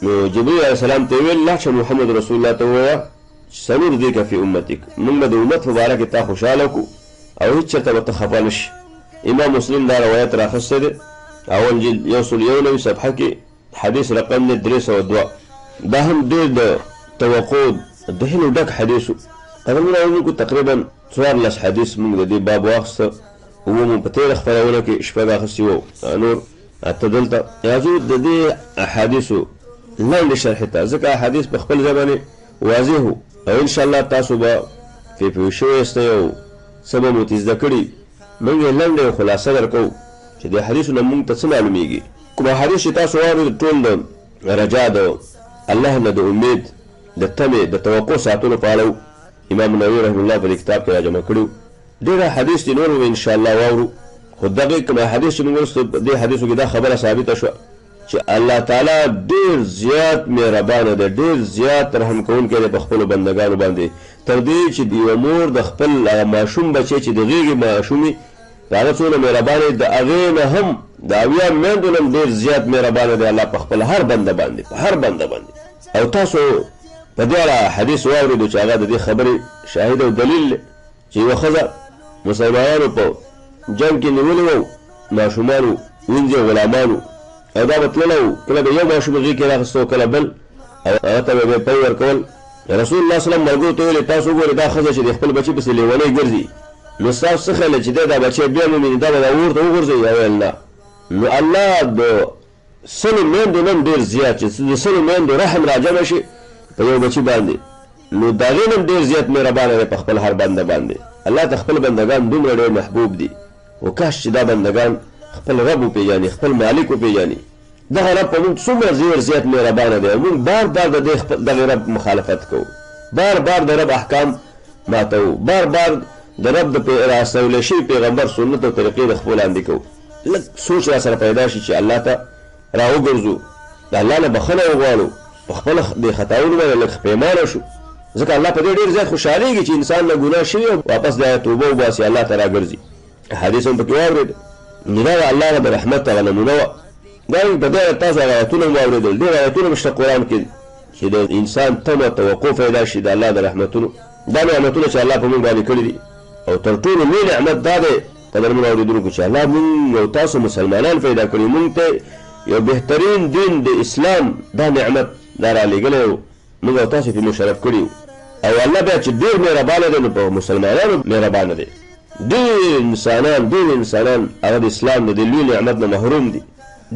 نو جبريل عليه السلام ته ویل الله چې محمد رسول الله ته ووایه سنرضيك في امتك، موږ د امت مبارک ته خوشحاله کو او هیڅ چرته به ته خفه نشي. امام مسلم دا روایت راخسته ده اول جلد 191 صفحه کې حدیث رقم 302. دا هم ډېر د توقع د هیلو ډک حدیثو. قدمونه ومونکو تقریبا 14 حدیث موږ د دې باب واخسته ومو په تېره خپرونه کې شپږ اخیستي وو، نور اته دلته راځو د دې احادیثو لاندې شرح ته، ځکه احادیث په خپل ژبه باندې واضح وو او انشاءالله تاسو به پې پوه شوي یاستئ او څه به مو ترې زده کړي. موږ یې لنډه خلاصه درکوو چې د حدیثو نه موږ ته څه معلومیږي. کوم حدیث چې تاسو واورئ ټول د رجا د الله نه د امید د تمې د توقع ساتلو په اړه امام نووي رحمه الله په کتاب کې راجمع کړي. ډېر حدیث دي نور به انشاءالله واورو، خو دغه کوم حدیث چې موږ وروسته دې حدیثو کې دا خبره ثابته شوه چې الله تعالی ډېر زیات مهربانه دی، ډېر زیات رحم کوونکی دی په خپلو بندګانو باندې، تر دې چې د یوه مور د خپل هغه ماشوم بچی چې د غېږې ماشومي د هغه څونه مهربانه د هغې نه هم د 70 میندو نه هم ډېر زیات مهربانه دی الله په خپل هر بنده باندې، په هر بنده باندې. او تاسو په دې اړه حدیث واورېدو چې هغه د دې خبرې شاهد او دلیل دی چې یوه ښځه مسلمانانو په جنګ کې نیولې وو ماشومانو وینځې غلامانو، او دا به تللی وو، کله به یو ماشوم غېږ کې راخیسته کله بل، او هغه ته به پی ورکول. رسول الله صلی الله علیه وسلم ملګرو ته ویلې تاسو وګورئ دا ښځه چې د خپل بچي پسې لیونۍ ګرځي، نو ستاسو څه خیال چې دی دا بچی بیا مومي دا به دا اور ته وغورځوي؟ یا ویل نه. نو الله د 100 میندو نه هم ډېر زیات چې د 100 میندو رحم راجمع شي په یو بچي باندې، نو د هغې نه هم ډېر زیات مهربانه دی په خپل هر بنده باندې. الله ته خپل بندګان دومره ډېر محبوب دي، وکاش چې دا بندګان خپل رب وپېژني، خپل مالک وپېژني. دغه رب په موږ څومره ډېر زیات مهربانه دی، موږ بار بار د دغه رب مخالفت کوو، بار بار د رب احکام ماتوو، بار بار د رب د راستولی شوي پیغمبر سنت او طریقې د خپل لاندې کوو. لږ سوچ را سره پیدا شي چې الله ته را وګرځو، د الله نه بخښنه وغواړو، په خپل د خطاونو باندې لږ پیمانه شو، ځکه الله په دې ډېر زیات خوشحالېږي چې انسان نه ګناه شوي او واپس د توبه وباسي، الله ته راګرځي. حدیث هم پکې واورېد، نو دا د الله نه د رحمت هغه نمونه وه. دا په دې تاسو هغه آیتونه هم واورېدل، ډېر آیتونه شته قرآن کې چې د انسان تمه توقع پیدا شي د الله د رحمتونو. دا نعمتونه چې الله په موږ باندې کړي دي، او تر ټولو لوی نعمت دا دی قدرمنو اورېدونکو چې الله موږ او تاسو مسلمانان پیدا کړي، موږ ته یو بهترین دین د اسلام دا نعمت دا رالېږلی و، موږ او تاسو پرې مشرف کړي وو. او الله بیا چې ډېر مهربانه دی نو په مسلمانانو مهربانه دی. ډېر انسانان هغه د اسلام د دې لوی نعمت نه محروم دي،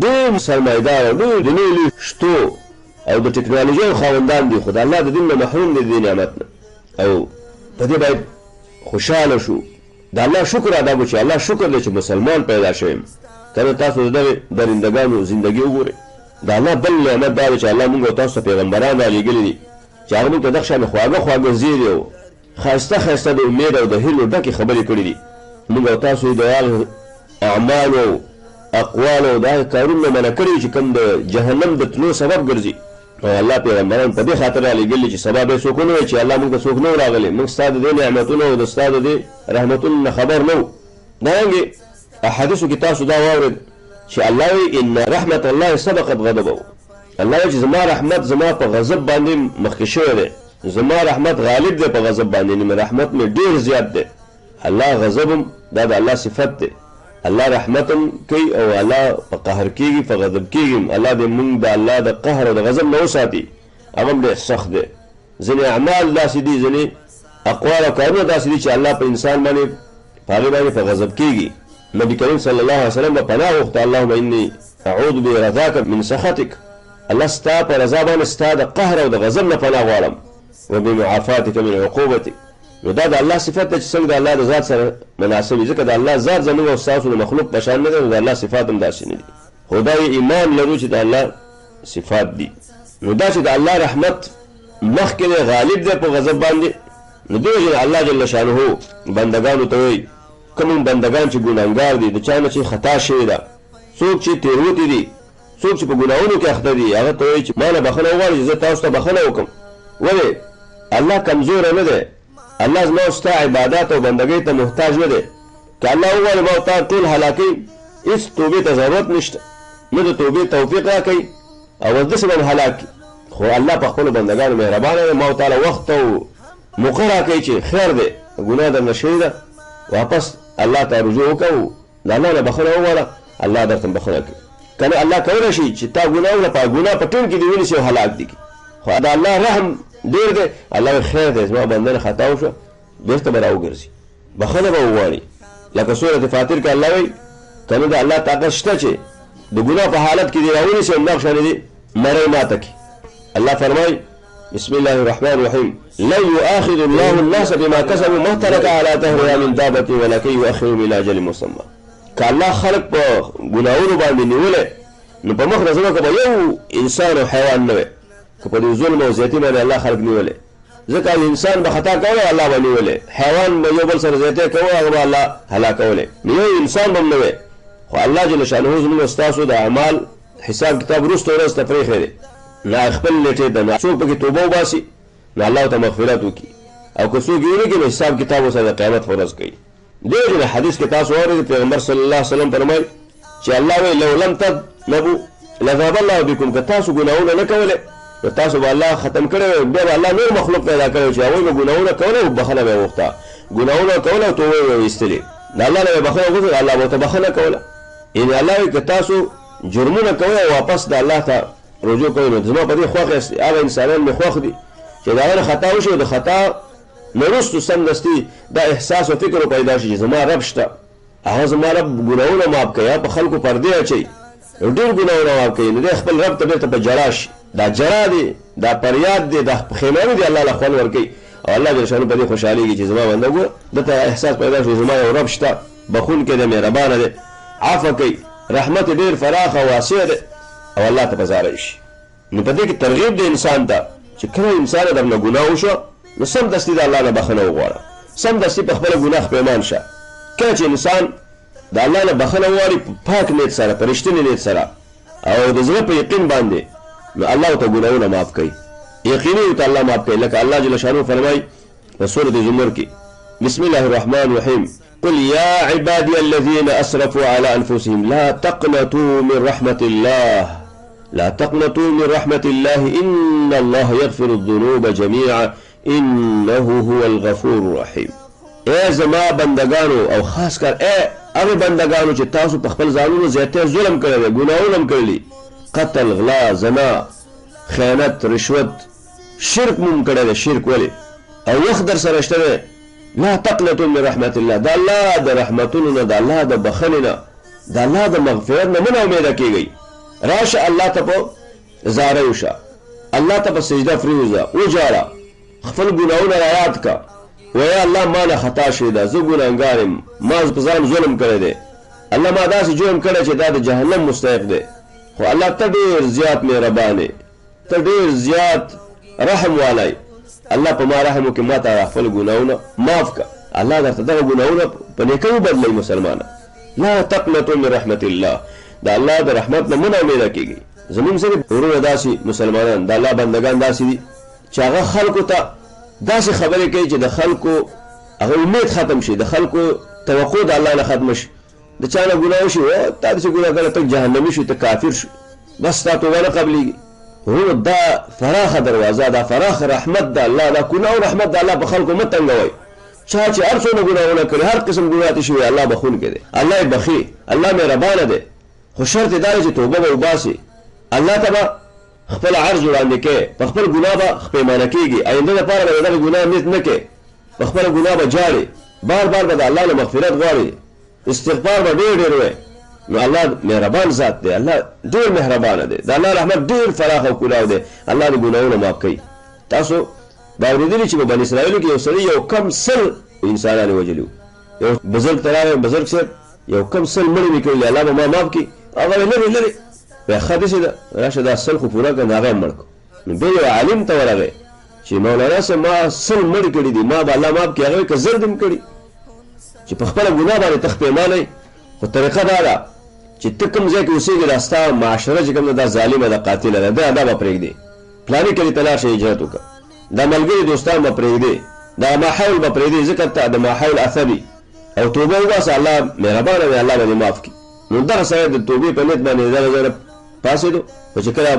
ډېر سرمایه‌دار او ډېر د لوی شتو او د ټکنالوژۍ خاوندان دي، خو د الله د دین نه محروم دي د دې نعمت نه. او په دې باید خوشحاله شو، د الله شکر ادا کړو چې الله شکر دی چې مسلمان پیدا شویم. کنه تاسو د دغې درندګانو زندګي وګورئ، د الله بل نعمت دا دی چې الله موږ او تاسو ته پیغمبران رالیږلي دي چې هغه موږ ته دغه شانې خواږه زیري او ښایسته د امید او د هیلو ډکې خبرې کړي دي. موږ او تاسو د هغه اعمالو او اقوالو او د هغه کارونو منع کړي چې کوم د جهنم د تلو سبب ګرځي. او الله پیغمبران په دې خاطر رالیږلي چې سبا به څوک نه وایي چې الله موږ ته څوک نه و راغلی، موږ ستا د دې نعمتونو او د ستا د دې رحمتونو نه خبر نه وو. دارنګې احادیثو کې تاسو دا واورېد چې الله وایي ان رحمت الله سبقت غضبه، الله وایي چې زما رحمت زما په غضب باندې مخکې شوی دی، زما رحمت غالب دی په غضب باندې، نو رحمت مې ډېر زیات دی. الله غضبم دا د الله صفت دی، الله رحمتم کوي او الله په قهر کېږي په غضب کېږي. الله دې موږ د الله د قهر او د غضب نه وساتي، هغه هم ډېر سخت دی. ځینې اعمال داسې دي، ځینې اقوال او کارونه داسې دي چې الله په انسان باندې په هغې باندې په غضب کېږي. نبي کریم صلی الله علیه وسلم به پناه غوښته، اللهم انی اعوذ برضاک من سخطک، الله ستا په رضا باندې ستا د قهر او د غضب نه پناه غواړم، وبمعافاتک من عقوبتک. نو دا د الله صفت ده چې څنګه د الله د ذات سره مناسب وي، ځکه د الله ذات زموږ او ستاسو د مخلوق په شان نه دی، د الله صفات هم داسې نه دي. خو دا ایمان لرو چې د الله صفات دي. نو دا چې د الله رحمت مخکې دی غالب دی په غضب باندې، نو دې وجې الله جل شانه بندګانو ته وایي کوم بندګان چې ګناهګار دي، د چا نه چې خطا شوې ده، څوک چې تېروتي دي، څوک چې په ګناهونو کې اخته دي، هغه ته وایي چې ما نه بخښنه وغواړي چې زه تاسو ته بخښنه وکړم. ولې الله کمزوره نه دی، الله زما او ستا عبادات او بندګۍ ته محتاج نه دی. که الله وغواړي ما او تا ټول هلاکوي، هېڅ توبې ته ضرورت نشته، نه د توبې توفیق راکوي او داسې به هلاک کړي. خو الله په خپلو بندګانو مهربانه دی، ما او تعالی وخت او موقع راکوي چې خیر دی ګناه درنه شوې ده، واپس الله ته رجوع وکړو، د الله نه بخښنه وغواړه، الله درته بخښنه کوي. که نه الله کولی شي چې تا ګناه وکړه، په ګناه په ټیم کې دې ونیسي او هلاک دي کړي. خو د الله رحم ډېر دی، الله خیر دی زما بنده نه خطا وشوه بېرته به راوګرځي، بخښنه به وغواړي. لکه سورة فاطر کې الله وایي که نه د الله طاقت شته چې د ګناه په حالت کې دې راونیسي همدغه شانې دې مرۍ ماته کړي. الله فرمایي بسم الله الرحمن الرحيم لن يؤاخذ الله الناس بما كسبوا ما ترك على ظهرها من دابة ولكن يؤخرهم إلى أجل مسمى. که الله خلق په ګناهونو باندې نیولی نو په مخ نظر وکړه به یو انسان او حیوان نه وی، که په دې ظلم او زیاتي باندې الله خلق نیولی، ځکه انسان به خطا کولی الله به نیولی، حیوان به یو بل سره زیاتی کوی هغه به الله هلاکولی، نو یو انسان به هم نه وی. خو الله جل شانه زموږ ستاسو د اعمال حساب کتاب وروسته ورځ ته پرېښی دی، نه خپل نیټې ته نه څوک پکې توبه وباسي نه الله ته مغفرت وکړي، او که څوک یې ونه کړي نو حساب کتاب ورسره د قیامت په ورځ کوي. دې وجې حدیث کې تاسو واورئ پیغمبر صلی الله علیه وسلم فرمایي چې الله وایي لو لم تذنبوا لذهب الله بكم، که تاسو ګناهونه نه کولې نو تاسو به الله ختم کړی وی، بیا به الله نور مخلوق پیدا کړی چې هغوی به ګناهونه کوله او بخښنه به یې غوښته، ګناهونه کوله او توبه به یې ویستلې، د الله نه به بخښنه وغوښته الله به ورته بخښنه کوله. یعنې الله وایي که تاسو جرمونه کوئ او واپس د الله ته رجوع کوئ نو زما په دې خوښ یاست، هغه انسانان مې خوښ دي چې د هغه نه خطا وشي، د خطا نه وروستو سمدستي دا احساس او فکر پیدا شي چې زما رب شته، هغه زما رب ګناهونه معاف کوي، په خلکو پردې اچوي، ډېر ګناهونه معاف کوي، نو دی خپل رب ته بېرته په جړا شي، دا جړا دی، دا فریاد دی، دا پښیماني دی، الله له خوند ورکوي او الله جل شانه په دې خوشحالېږي چې زما بنده ګوره دته احساس پیدا شي زما یو رب شته، بخونکی دی، مهربانه دی، عفو کوي، رحمت ډېر فراخه واسع دی او الله ته به زاری شي. نو په دې کې ترغیب دی انسان ته چې کله انسان درنه ګناه وشوه نو سمدستي د الله نه بخښنه وغواړه، سمدستي په خپله ګناه پښیمان شه. کله چې انسان د الله نه بخښنه وغواړي په پاک نیت سره، په رښتینې نیت سره او د زړه په یقین باندې، نو الله ورته ګناهونه معاف کوي، یقیني ورته الله معاف کوي. لکه الله جل شانه فرمایي په سورة زمر کې بسم الله الرحمن الرحيم قل يا عبادي الذين أسرفوا على أنفسهم لا تقنطوا من رحمة الله لا تقنطوا من رحمة الله إن الله يغفر الذنوب جميعا إنه هو الغفور الرحيم. اے زما بندگانو او خاص کر اے هغه بندگانو چې تاسو په خپل ځانونو زیاته ظلم کړی دی، ګناهونه هم کړي، قتل، غلا، زنا، خیانت، رشوت، شرک مو کړی دی، شرک ولې او وخت در سره شته دی. لا تقنطوا من رحمت الله، د الله د رحمتونو نه، د الله د بخښنې نه، د الله د مغفرت نه مه ناامیده کېږئ. راشه الله ته په زاره وشه، الله ته په سجده پرېوځه، وژاړه، خپل ګناهونه رایاد که، ویا الله ما نه خطا شوې ده، زه ګناهګار یم، ما په ځان ظلم کړی دی، الله ما داسې جرم کړی چې دا د جهنم مستحق دی، خو الله ته ډېر زیات مهربان یې، ته ډېر زیات رحم والی، الله په ما رحم وکړي، ما ته خپل ګناهونه معاف که، الله درته دغه ګناهونه په نیکۍ وبدلوي. مسلمانه لا تقنطوا من رحمت الله، د الله د رحمت نه مه ناامیده کېږئ. زموږ ځینې وروڼه داسې مسلمانان د الله بندګان داسې دي چې هغه خلکو ته داسې خبرې کوي چې د خلکو هغه امید ختم شي، د خلکو توقع د الله نه ختمه شي، د چا نه ګناه وشي تا داسې ګناه کړی ته جهنمي شوې، ته کافر شو، بس ستا توبه نه قبلېږي. وروڼه دا فراخه دروازه، دا فراخه رحمت د الله، دا ګناه او رحمت د الله په خلکو مه تنګوئ. چا چې هر څومره ګناهونه کړي، هر قسم ګناه تې شوي، الله بخونکی دی، الله یې بخي، الله مهربانه دی، خو شرط یې دا دی چې توبه به وباسي، الله ته به خپل عرض وړاندې کوي، په خپل ګناه به پښیمانه کېږي، آینده لپاره به د دغه ګناه نیت نه کوي، په خپله ګناه به جاړي، بار بار به د الله نه مغفرت غواړي، استغفار به ډېر ډېر وایي. نو الله مهربان ذات دی، الله ډېر مهربانه دی، د الله رحمت ډېر فراخ او کلاو دی، الله د ګناهونه معاف کوي. تاسو به اورېدلي چې په بني اسرائیلو کې یو سړي یو کم سل انسانان یې وژلي وو، یو بزرګ ته راغی، بزرګ صاحب یو کم سل مړي مې کړي، الله به ما معاف کړي، هغه لرې لرې وایي ښه داسې ده راشه دا سل خو پوره کړه نو هغه یې مړ کړو. نو بیا یو عالم ته ورغی چې مولانا صاحب ما سل مړ کړي دي ما به الله ماف کړي. هغه وایي که زر دې هم کړي چې په خپله ګناه باندې ته پښیمانه خو طریقه دا ده چې ته کوم ځای کې اوسېږې دا ستا معاشره چې کوم ده دا ظالمه ده قاتله ده دا به پرېږدې پلاني کلي ته لاړ شه هجرت وکړه دا ملګري دوستان به پرېږدې دا ماحول به پرېږدې ځکه ته د ماحول اثري او توبه وباسه الله مهربانه دی الله به دې معاف کړي. نو دغه سړی د توبې په نیت باندې دغه ځای نه پاڅېدو خو چې کله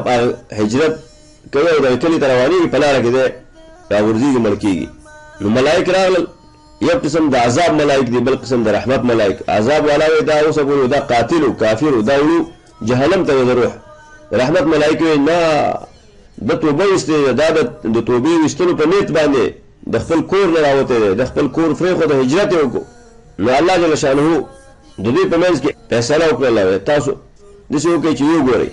هجرت کوي او دغه کلي ته روانېږي په لاره کې دی راغورځېږي مړ کېږي. نو ملایک راغلل یو قسم د عذاب ملائک دی بل قسم د رحمت ملائک. عذاب والا وی دا اوس پورې دا قاتل او کافر دا وړو جهنم ته د روح. رحمت ملائک وی نه د توبې است دا د توبې وستلو په نیت باندې د خپل کور نه راوته دی د خپل کور پرېښود د هجرت یې وکړو. نو الله جل شانه د دوی په منځ کې فیصله وکړله تاسو داسې وکړئ چې یو ګورئ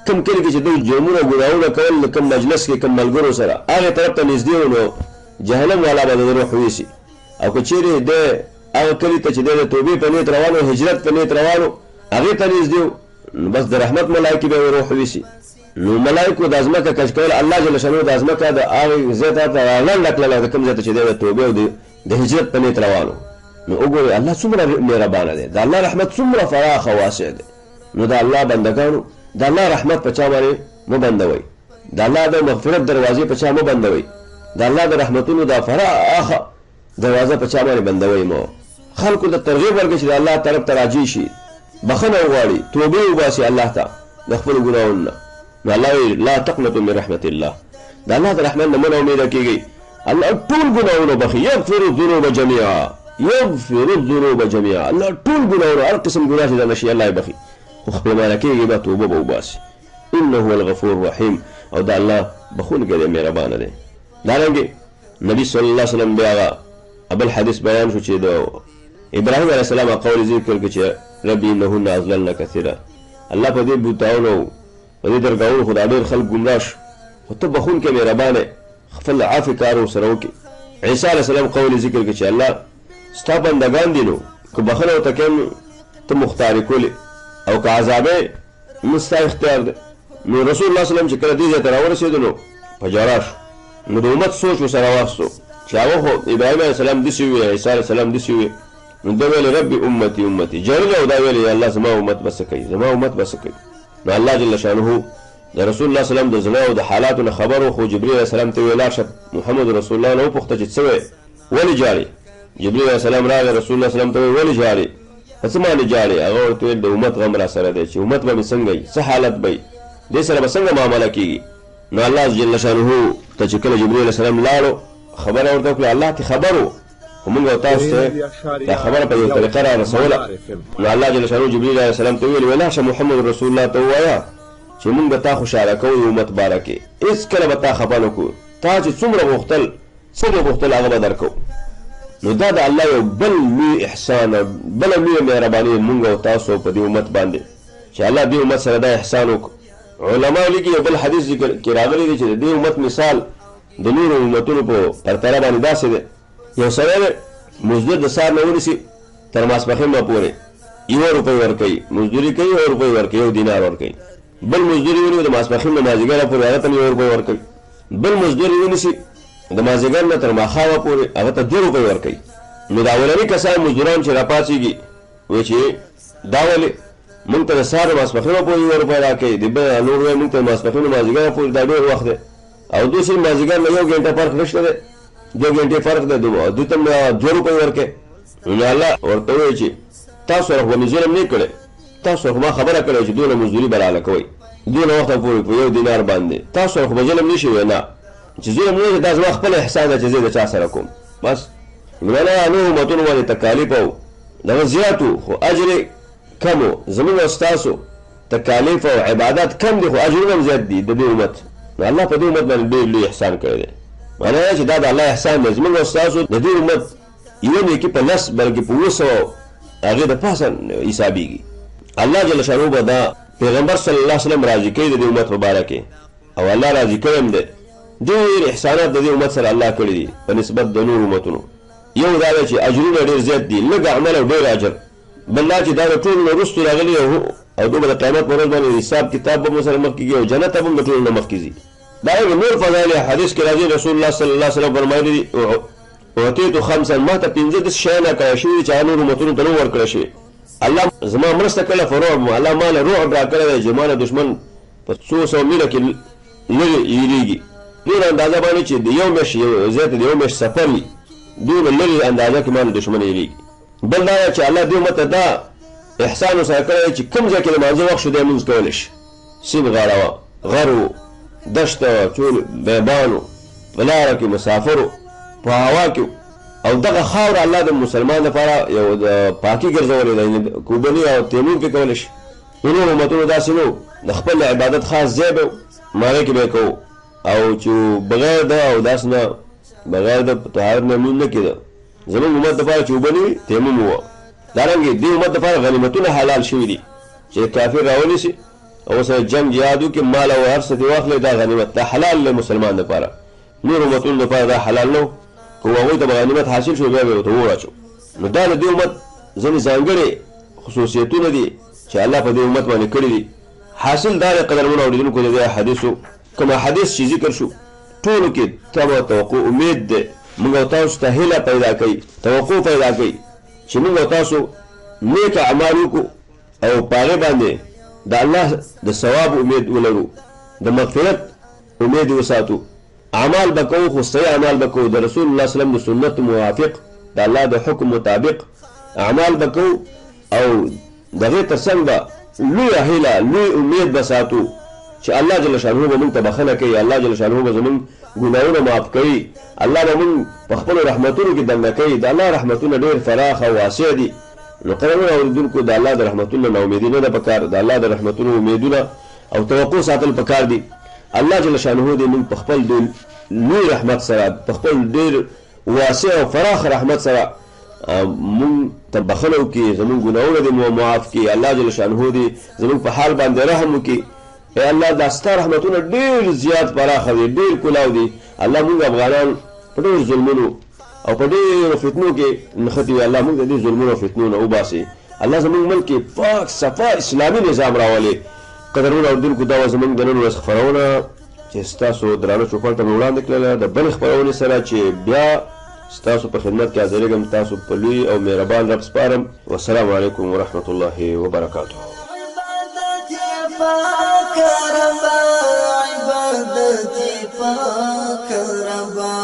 کوم کلي کې چې دوی جرمونه ګناهونه کول د کوم مجلس کې کوم ملګرو سره هغې طرف ته نږدې و نو جهنم والا به د روح ویسي. او که چیرې د هغه کلي ته چې دی د توبې په نیت روانو هجرت په نیت روانو هغې ته نږدې و نو بس د رحمت ملایکې به یې روح ویسي. نو ملایکو د ځمکه کش کول الله جل شانو د ځمکه د هغې ځای ته رالنډه کړله د کوم ځای ته چې دی د توبې او د هجرت په نیت روانو. نو وګورئ الله څومره مهربانه دی د الله رحمت څومره فراخه واسع دی. نو د الله بندګانو د الله رحمت په چا باندې مه بندوئ د الله د مغفرت دروازې په چا مه بندوئ د الله د رحمتونو دا فراخه دروازه په چا باندې بندوئ مو. خلکو ته ترغیب ورکړئ چې د الله طرف ته راجع شي بخښنه وغواړي توبې وباسي الله ته د خپلو ګناهونو نه. نو الله وایي لا تقنطوا من رحمت الله د الله د رحمت نه مه ناامیده کېږئ الله ټول ګناهونه بخښي یغفر الذنوب جمیعا یغفر الذنوب جمیعا الله ټول ګناهونه هر قسم ګناه چې دا نشي الله یې بخښي خو خپلمانه کېږي به توبه به وباسي. انه هو الغفور الرحیم او دا الله بخښونکی دی مهربانه دی. دارنګې نبي صلی الله علیه وسلم بیا هغه ابل حدیث بیان شو چې د ابراهیم علیه السلام قول ذکر کړ چې ربي انهن اضللن کثیرا الله په دې بوتاونو په دې درګاونو خو دا ډېر خلک ګمراه شو خو ته بخښونکی مهربانه خپل عافي کار ورسره وکړي. عیسی علیه السلام قول ذکر کړ چې الله ستا بندګان دي نو که بخښنه ورته کوې ته مختار یې کولې او که عذابې نو ستا اختیار دی. نو رسول الله صلی الله علیه وسلم چې کله دې ځای ته راورسېدو نو په ژړا شو. نو د امت سوچ ورسره واخیستو چې هغه خو ابراهیم علیه السلام داسې وویل عیسی علیه السلام داسې وویل نو ده ویل ربي امتي امتي ژړل او دا ویل یا الله زما امت به څه کوي زما امت به څه کوي. نو الله جل شانه د رسول الله صلی الله علیه وسلم د زړه او د حالاتو نه خبر و خو جبرئیل علیه السلام ته ویل لاړ محمد رسول الله نه وپوښته چې څه وی ولې ژاړې. جبرئیل علیه السلام راغی رسول الله صلی الله علیه وسلم ته ویل ولې ژاړې په څه باندې ژاړې. هغه ورته ویل د امت غم را سره دی چې امت به مې څنګه وي څه حالت به وي دې سره به څنګه معامله کېږي. نو الله جل شانه ته چې کله جبرئیل علیه السلام لاړو خبره ورته وکړه الله ته خبر و خو موږ او تاسو ته دا خبره په یوه طریقه را رسوله. نو الله جل شانه جبرئیل علیه السلام ته ویل ویلا شه محمد رسول الله ته ووایه چې موږ به تا خوشحاله کوو امت باره کې هېڅکله به تا خفه نه کړو تا چې څومره غوښتل څه دې غوښتل هغه به درکوو. نو دا د الله یو بل لوی احسان بله لویه مهرباني موږ او تاسو په دې امت باندې چې الله دې امت سره دا احسان وکړو. علماء لیکي یو بل حدیث ذکر کې راغلی دی چې د دې امت مثال د نورو امتونو په پرتله باندې داسې دی یو سړی مزدور د سهار نه ونیسي تر ماسپښین به پورې 1 روپۍ ورکوي مزدوري کوي 1 روپۍ ورکوي 1 دینار ورکوي. بل مزدوري ونیو د ماسپښین نه مازدیګره پورې هغه ته 1 روپۍ ورکوي. بل مزدوري ونیسي د مازدیګر نه تر ماښامه پورې هغه ته 2 روپۍ ورکوي. نو د اولني کسان مزدوران چې راپاڅېږي وایي چې دا ولې موږ ته د سهار ماسپښینه پورې 1 روپۍ راکوي د بل نور وایي موږ ته ماسپښین مازدیګره پورې دا ډېر وخت دی او دوی سره مازدیګر نه 1 غنټه فرق نشته دی 2 غنټې فرق دی دوی ته 2 روپۍ ورکوي. نو الله ورته وایي چې تاسو سره خو مې ظلم نه کړی تاسو خو ما خبره کړې چې دونه مزدوري به راله کوئ دونه وخته پورې په 1 دینار باندې تاسو سره خو به ظلم نه شي وی نه چې ظلم نه وي دا زما خپل احسان ده چې زه د چا سره کوم بس. نو نو امتونو باندې تکالیف او دغه زیات وو خو اجر کم و زموږ او ستاسو تکالیف او عبادات کم دي خو اجرونه هم زیات دي د دې امت. نو الله په دې امت باندې ډېر لوی احسان کړی دی. معنی چې دا د الله احسان دی زموږ او ستاسو د دې امت یوه نیکي په 10 بلکې په 200 هغې د پاسه حسابېږي. الله جل شانه به دا پیغمبر صلی الله علیه وسلم راضي کوي د دې امت په باره کې او الله راضي کړی هم دی. ډېر احسانات د دې امت سره الله کړي دي په نسبت د نور امتونو. یو دا دی چې اجرونه ډېر زیات دي لږ عمل او ډېر اجر بل دا چې دا د ټولو نه وروستو راغلي او دوی به د قیامت په ورځ باندې حساب کتاب به مو سره مخ کېږي او جنت ته به هم د ټولو نه مخ کېږي. دارنګه نور فضایل حدیث کې راځي رسول الله صلی الله علیه وسلم فرمایلي دي اعطیت خمسا ما ته 15 داسې شیان راکړی شوي چې هغه نورو امتونو ته نه ورکړی شوي. الله زما مرسته کړله فروع الله ما له رعب راکړی دی چې ما له دښمن په 200 میله کې لرې یېرېږي. نور اندازه باندې چې د یو میاشت ځای ته د یو میاشت سفر وي دومره لرې اندازه کې ما له دښمن یېرېږي. بل دا چې الله دې امت ته دا احسان ورسره کړی چې کوم ځای کې د لمانځه وخت شو دی لمونځ کولی شي. سیند غاړه وه، غر و، دشته وه، ټول بیابان و، په لاره کې مسافر و، په هوا کې او دغه خاوره الله د مسلمان لپاره یو د پاکي ګرځولې ده، یعنې کوبني او تیمم پې کولی شي. نور امتونو داسې نه و، د خپل عبادت خاص ځای به و هغې کې به یې کوو او چې بغیر د او داسې نه بغیر د طهارت نه لمونځ نه کېده. زموږ امت دپاره چې اوبه نه وي تیمم ووه. دارنګې دې امت دپاره غنیمتونه حلال شوي دي چې کافر راونیسي او سره جنګ جهاد وکړي مال او هر څه دې واخلي دا غنیمت دا حلال دی مسلمان دپاره. نور امتونو دپاره دا حلال نه و که هغوی ته به غنیمت حاصل شو بیا به یې ورته وواچو. نو دا د دې امت ځینې ځانګړې خصوصیتونه دي چې الله په دې امت باندې کړي دي. حاصل دا دی قدرمنو اورېدونکو د دې احادیثو کوم احادیث چې ذکر شو ټولو کې تبه توقع امید دی موږ او تاسو ته هیله پیدا کوي توقع پیدا کوي چې موږ او تاسو نیک اعمال وکړو او په هغې باندې د الله د ثواب امید ولرو د مغفرت امید وساتو. اعمال به کوو خو صحیح اعمال به کوو د رسول الله صلی الله علیه وسلم د سنت موافق د الله د حکم مطابق اعمال به کوو او د هغې تر څنګ به لویه هیله لوی امید به ساتو چې الله جل شانه به موږ ته بخښنه کوي الله جل شانه به زموږ ګناهونه معاف کوي الله به موږ په خپلو رحمتونو کې دننه کوي. د الله رحمتونه ډېر فراخ او واسع دي. نو قدرمنو اورېدونکو د الله د رحمتونو نه امیدي نه ده پکار د الله د رحمتونو امیدونه او توقع ساتل پکار دي. الله جل شانه دې موږ په خپل لوی رحمت سره په خپل ډېر واسع او فراخ رحمت سره موږ ته بخښنه وکړي زموږ ګناهونه دې معاف کړي. الله جل شانه دې زموږ په حال باندې رحم وکړي. ای الله دا ستا رحمتونه ډېر زیات پراخه دي ډېر کلاو دي. الله موږ افغانان په ډېر ظلمونو او په ډېرو فتنو کې نښتي وي. الله موږ د دې ظلمونو او فتنو نه وباسي. الله زموږ ملک کې پاک صفا اسلامي نظام راولي. قدرمنو اورېدونکو دا وه زموږ د نن ورځ خپرونه چې ستاسو درانه چوپړ ته مې وړاندې کړله د بلې خپرونې سره چې بیا ستاسو په خدمت کې حاضرېږم. تاسو په لوی او مهربان رب سپارم. والسلام علیکم ورحمة الله وبرکاته. پاک ربا عبادت پاک ربا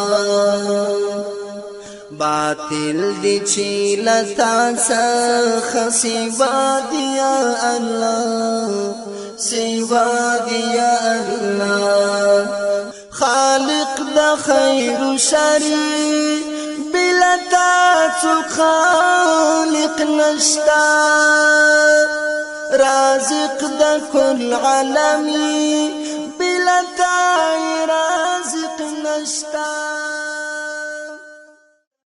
باطل دی چی لتا څخه سوا دیا الله سوا دیا الله خالق د خیر و شر بلتا څوک خالق نشتا رازق دا کل عالمی بلتا رازق نشتا.